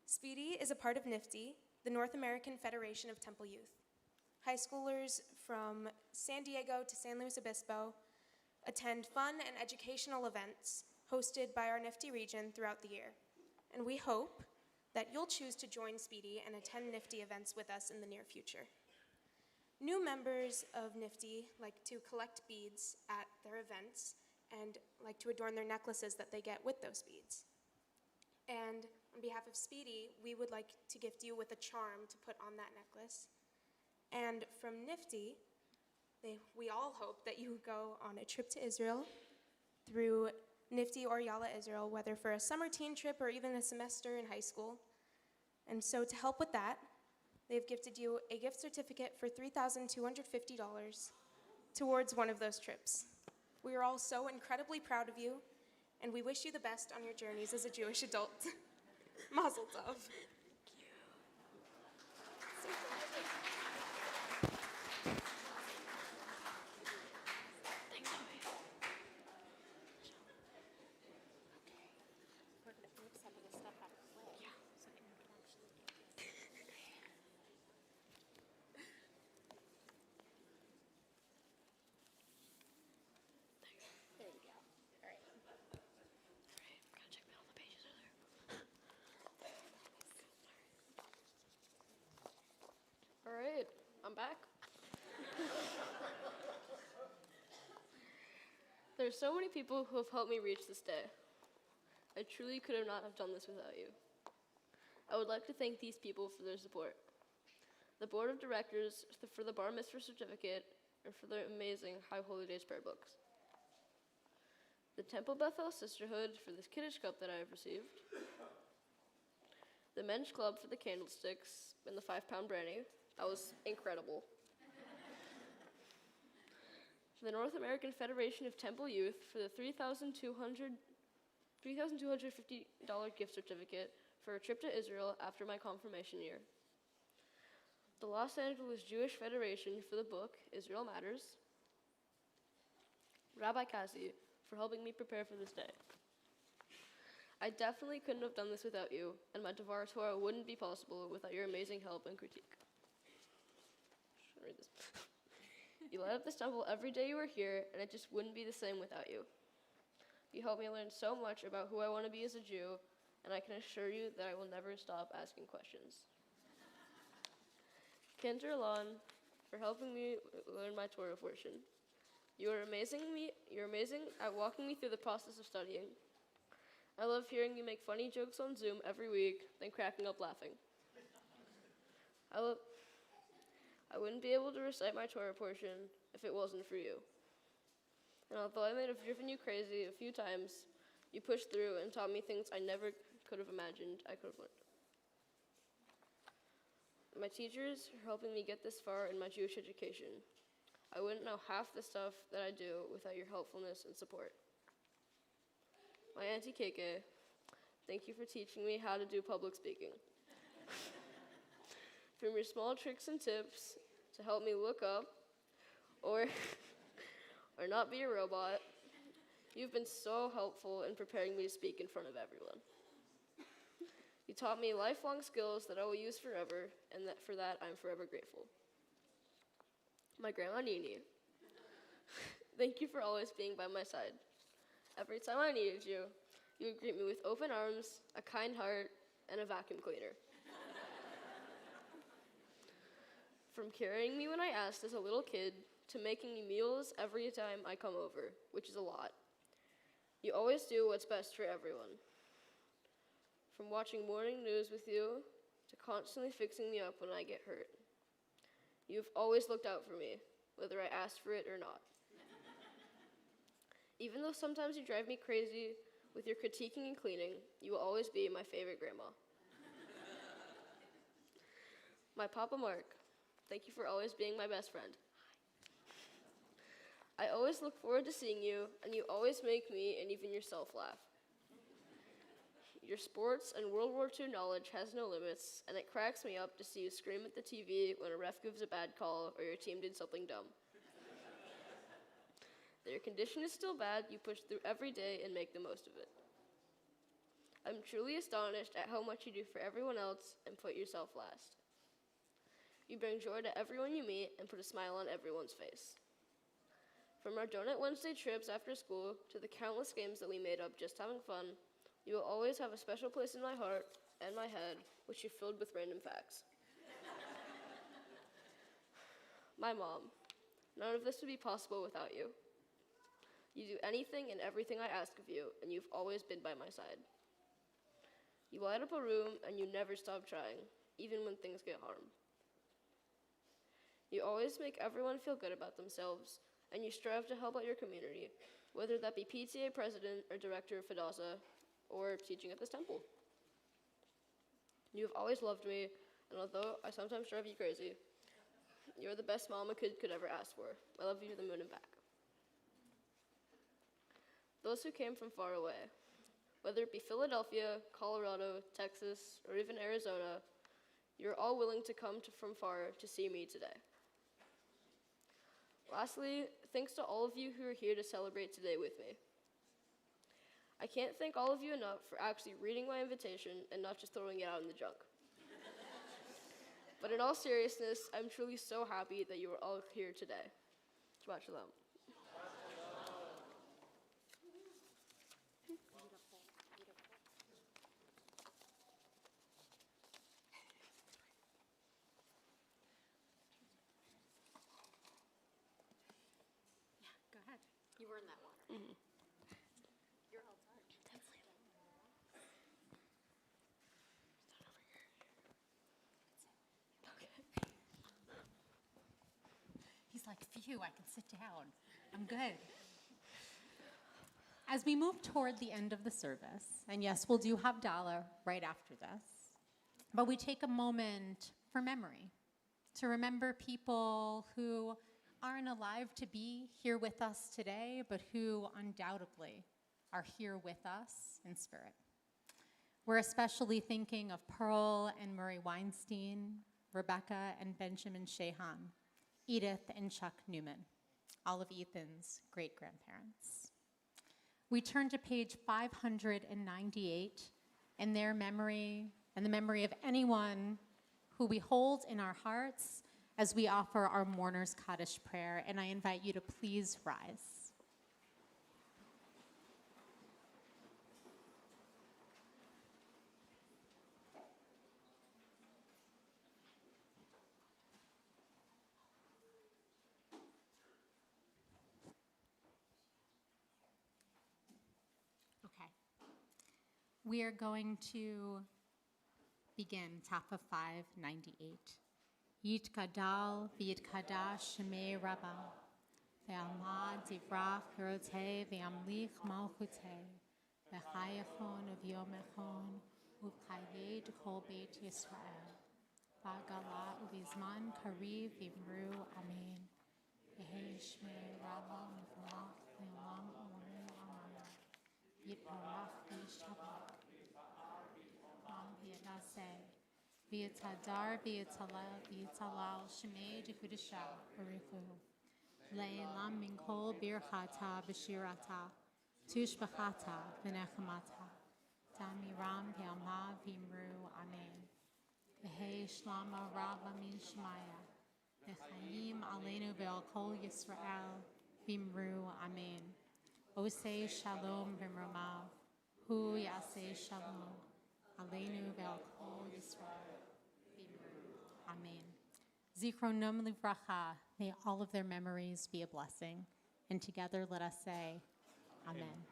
Speedy is a part of NIFTY, the North American Federation of Temple Youth. High schoolers from San Diego to San Luis Obispo attend fun and educational events hosted by our NIFTY region throughout the year. And we hope that you'll choose to join Speedy and attend NIFTY events with us in the near future. New members of NIFTY like to collect beads at their events and like to adorn their necklaces that they get with those beads. And on behalf of Speedy, we would like to gift you with a charm to put on that necklace. And from NIFTY, we all hope that you go on a trip to Israel through NIFTY or Yalla Israel, whether for a summer teen trip or even a semester in high school. And so to help with that, they've gifted you a gift certificate for $3,250 towards one of those trips. We are all so incredibly proud of you, and we wish you the best on your journeys as a Jewish adult. Mazel tov. All right, I'm back. There's so many people who have helped me reach this day. I truly could not have done this without you. I would like to thank these people for their support. The board of directors for the Bar Mitzvah certificate and for their amazing High Holy Days prayer books. The Temple Beth Sisterhood for this Kiddush cup that I have received. The Men's Club for the candlesticks and the 5-pound brandy. That was incredible. The North American Federation of Temple Youth for the $3,250 gift certificate for a trip to Israel after my confirmation year. The Los Angeles Jewish Federation for the book Israel Matters. Rabbi Kail for helping me prepare for this day. I definitely couldn't have done this without you, and my Devar Torah wouldn't be possible without your amazing help and critique. Should I read this? You light up this temple every day you were here, and it just wouldn't be the same without you. You helped me learn so much about who I want to be as a Jew, and I can assure you that I will never stop asking questions. Cantor Ilan for helping me learn my Torah portion. You're amazing at walking me through the process of studying. I love hearing you make funny jokes on Zoom every week, then cracking up laughing. I wouldn't be able to recite my Torah portion if it wasn't for you. And although I may have driven you crazy a few times, you pushed through and taught me things I never could have imagined I could have learned. My teachers are helping me get this far in my Jewish education. I wouldn't know half the stuff that I do without your helpfulness and support. My Auntie Keke, thank you for teaching me how to do public speaking. From your small tricks and tips to help me look up or not be a robot, you've been so helpful in preparing me to speak in front of everyone. You taught me lifelong skills that I will use forever, and for that I'm forever grateful. My Grandma Nini, thank you for always being by my side. Every time I needed you, you would greet me with open arms, a kind heart, and a vacuum cleaner. From carrying me when I asked as a little kid to making me meals every time I come over, which is a lot. You always do what's best for everyone. From watching morning news with you to constantly fixing me up when I get hurt. You've always looked out for me, whether I asked for it or not. Even though sometimes you drive me crazy with your critiquing and cleaning, you will always be my favorite grandma. My Papa Mark, thank you for always being my best friend. I always look forward to seeing you, and you always make me and even yourself laugh. Your sports and World War II knowledge has no limits, and it cracks me up to see you scream at the TV when a ref gives a bad call or your team did something dumb. Though your condition is still bad, you push through every day and make the most of it. I'm truly astonished at how much you do for everyone else and put yourself last. You bring joy to everyone you meet and put a smile on everyone's face. From our Donut Wednesday trips after school to the countless games that we made up just having fun, you will always have a special place in my heart and my head, which you filled with random facts. my mom. None of this would be possible without you. You do anything and everything I ask of you, and you've always been by my side. You light up a room, and you never stop trying, even when things get hard. You always make everyone feel good about themselves, and you strive to help out your community, whether that be PTA president or director of Hadassah, or teaching at this temple. You have always loved me, and although I sometimes drive you crazy, you're the best mom a kid could ever ask for. I love you to the moon and back. Those who came from far away, whether it be Philadelphia, Colorado, Texas, or even Arizona, you're all willing to come from far to see me today. Lastly, thanks to all of you who are here to celebrate today with me. I can't thank all of you enough for actually reading my invitation and not just throwing it out in the junk. But in all seriousness, I'm truly so happy that you are all here today. Shabbat Shalom. Go ahead. You were in that water. Mm-hmm. You're all dark. He's like, phew, I can sit down. I'm good. As we move toward the end of the service, and yes, we'll do Havdalah right after this, but we take a moment for memory, to remember people who aren't alive to be here with us today, but who undoubtedly are here with us in spirit. We're especially thinking of Pearl and Murray Weinstein, Rebecca and Benjamin Shahon, Edith and Chuck Newman, all of Ethan's great-grandparents. We turn to page 598 in their memory and the memory of anyone who we hold in our hearts as we offer our mourner's Kaddish prayer, and I invite you to please rise. Okay. We are going to begin top of 598. Yitkadal v'yitkadash shemei Rabbah, ve'almad divrach hirotei ve'amlich malchutei, ve'chayachon uv'yomechon uv'chayed kol beit Yisrael, v'agala uv'izman kariv v'imru amen, v'hei shmei Rabbah mivrach ve'olam olam amen, yitparach v'yishtabach, am v'yadaseh, V'yitadar v'yitalal shemei dekudisha barichu. Le'elam min kol birchata b'shirata, tushbachata v'nechamata. Damiram v'yalma v'imru amen. V'hei shlama rabba min shemaya. V'chayim aleinu ve'al kol Yisrael v'imru amen. Osei shalom v'mramav. Hu yasei shalom. Aleinu ve'al kol Yisrael. Amen. Zichronom livracha, may all of their memories be a blessing. And together let us say, Amen.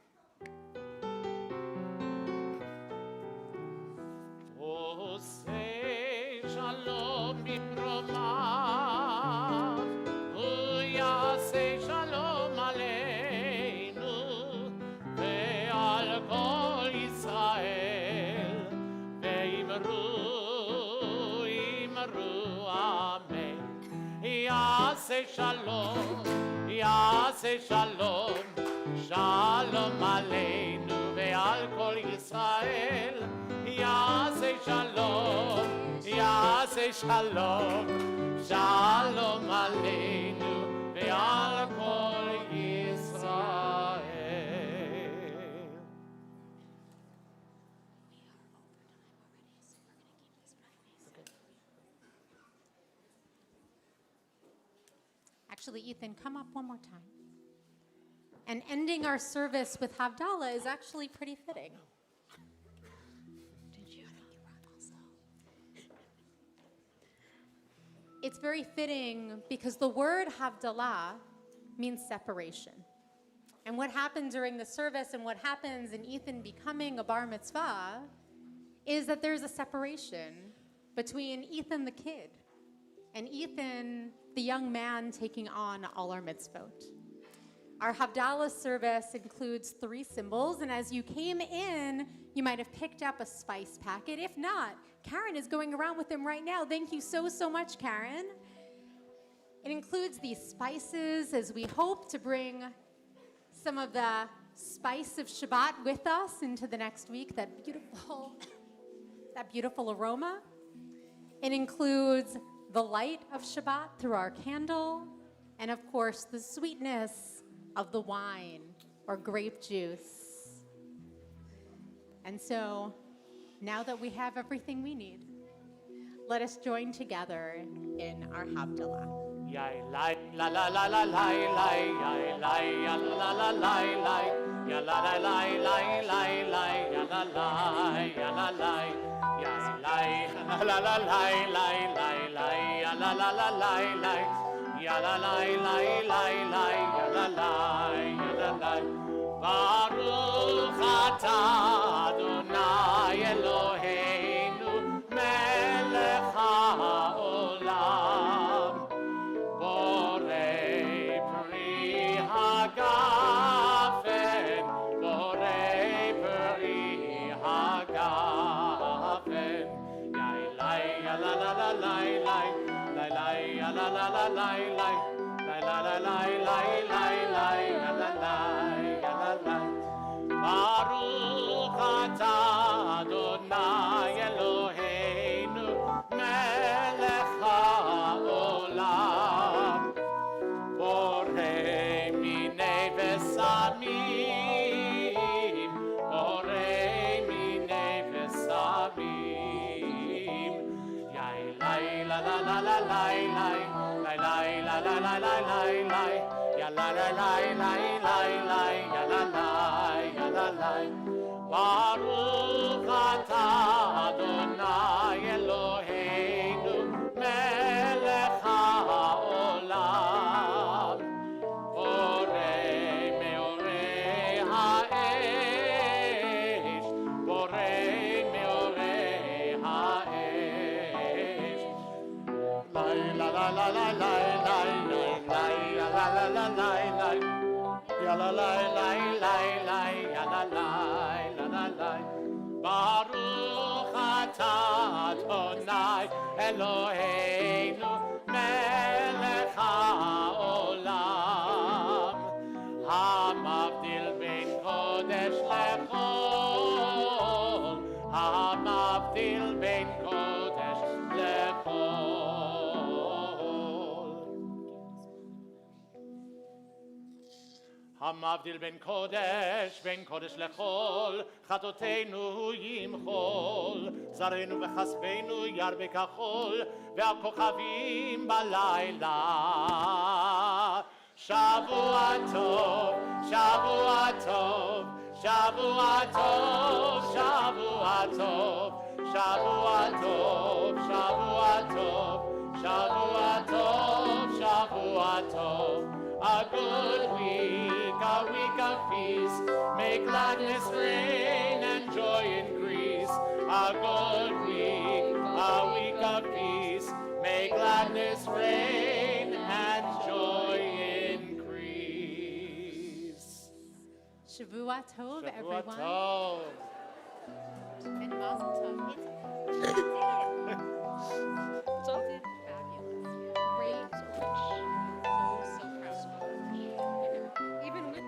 Osei shalom bimromav, uyasei shalom aleinu, ve'al kol Yisrael, ve'imru amen. Yaseh shalom, shalom aleinu ve'al kol Yisrael. Yaseh shalom, shalom aleinu ve'al kol Yisrael. Actually, Ethan, come up one more time. And ending our service with Havdalah is actually pretty fitting. Did you? I think you brought also. it's very fitting because the word Havdalah means separation. And what happened during the service and what happens in Ethan becoming a bar mitzvah is that there's a separation between Ethan the kid and Ethan the young man taking on all our mitzvot. Our Havdalah service includes 3 symbols, and as you came in, you might have picked up a spice packet. If not, Karen is going around with them right now. Thank you so, so much, Karen. It includes these spices as we hope to bring some of the spice of Shabbat with us into the next week, that beautiful aroma. It includes the light of Shabbat through our candle, and of course, the sweetness of the wine or grape juice. And so, now that we have everything we need, let us join together in our Havdalah. Yai lai la la la la lai lai yai lai ya la la lai lai ya la la lai lai lai lai ya la lai ya la lai yai lai la la lai lai lai lai ya la la la lai lai ya la lai lai lai lai ya la lai ya la lai Baruch atah Adonai Eloheinu melech haolam Borei pri hagafen Borei pri hagafen Yai lai ya la la la lai lai lai lai ya la la la lai lai lai la la lai lai lai lai ya la lai ya la lai Baruch atah Adonai Eloheinu melech haolam Borei minei vesamim Borei minei vesamim Yai lai la la la la lai lai lai lai la la la la lai lai ya la la lai lai lai lai ya la lai ya la lai Baruch atah Adonai Eloheinu melech haolam Borei meorei ha'esh Borei meorei ha'esh Lai la la la la lai lai lai lai ya la la la lai lai ya la lai lai lai lai ya la lai la la lai Baruch atah Adonai Eloheinu melech haolam hamavdil ben kodesh lechol hamavdil ben kodesh lechol המבדיל בין קודש לחול, חטאותינו ימחול, זרענו וכספנו ירבה כחול, והכוכבים בלילה. שבוע טוב, שבוע טוב, שבוע טוב, שבוע טוב, שבוע טוב, שבוע טוב, שבוע טוב, שבוע טוב. A good week, a week of peace, may gladness reign and joy increase. A good week, a week of peace, may gladness reign and joy increase. Shavua Tov, Shavua everyone. Tov. And Mazel Tov. It's all fabulous. Great. So proud of you. Even with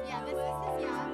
Yeah, this is his yacht.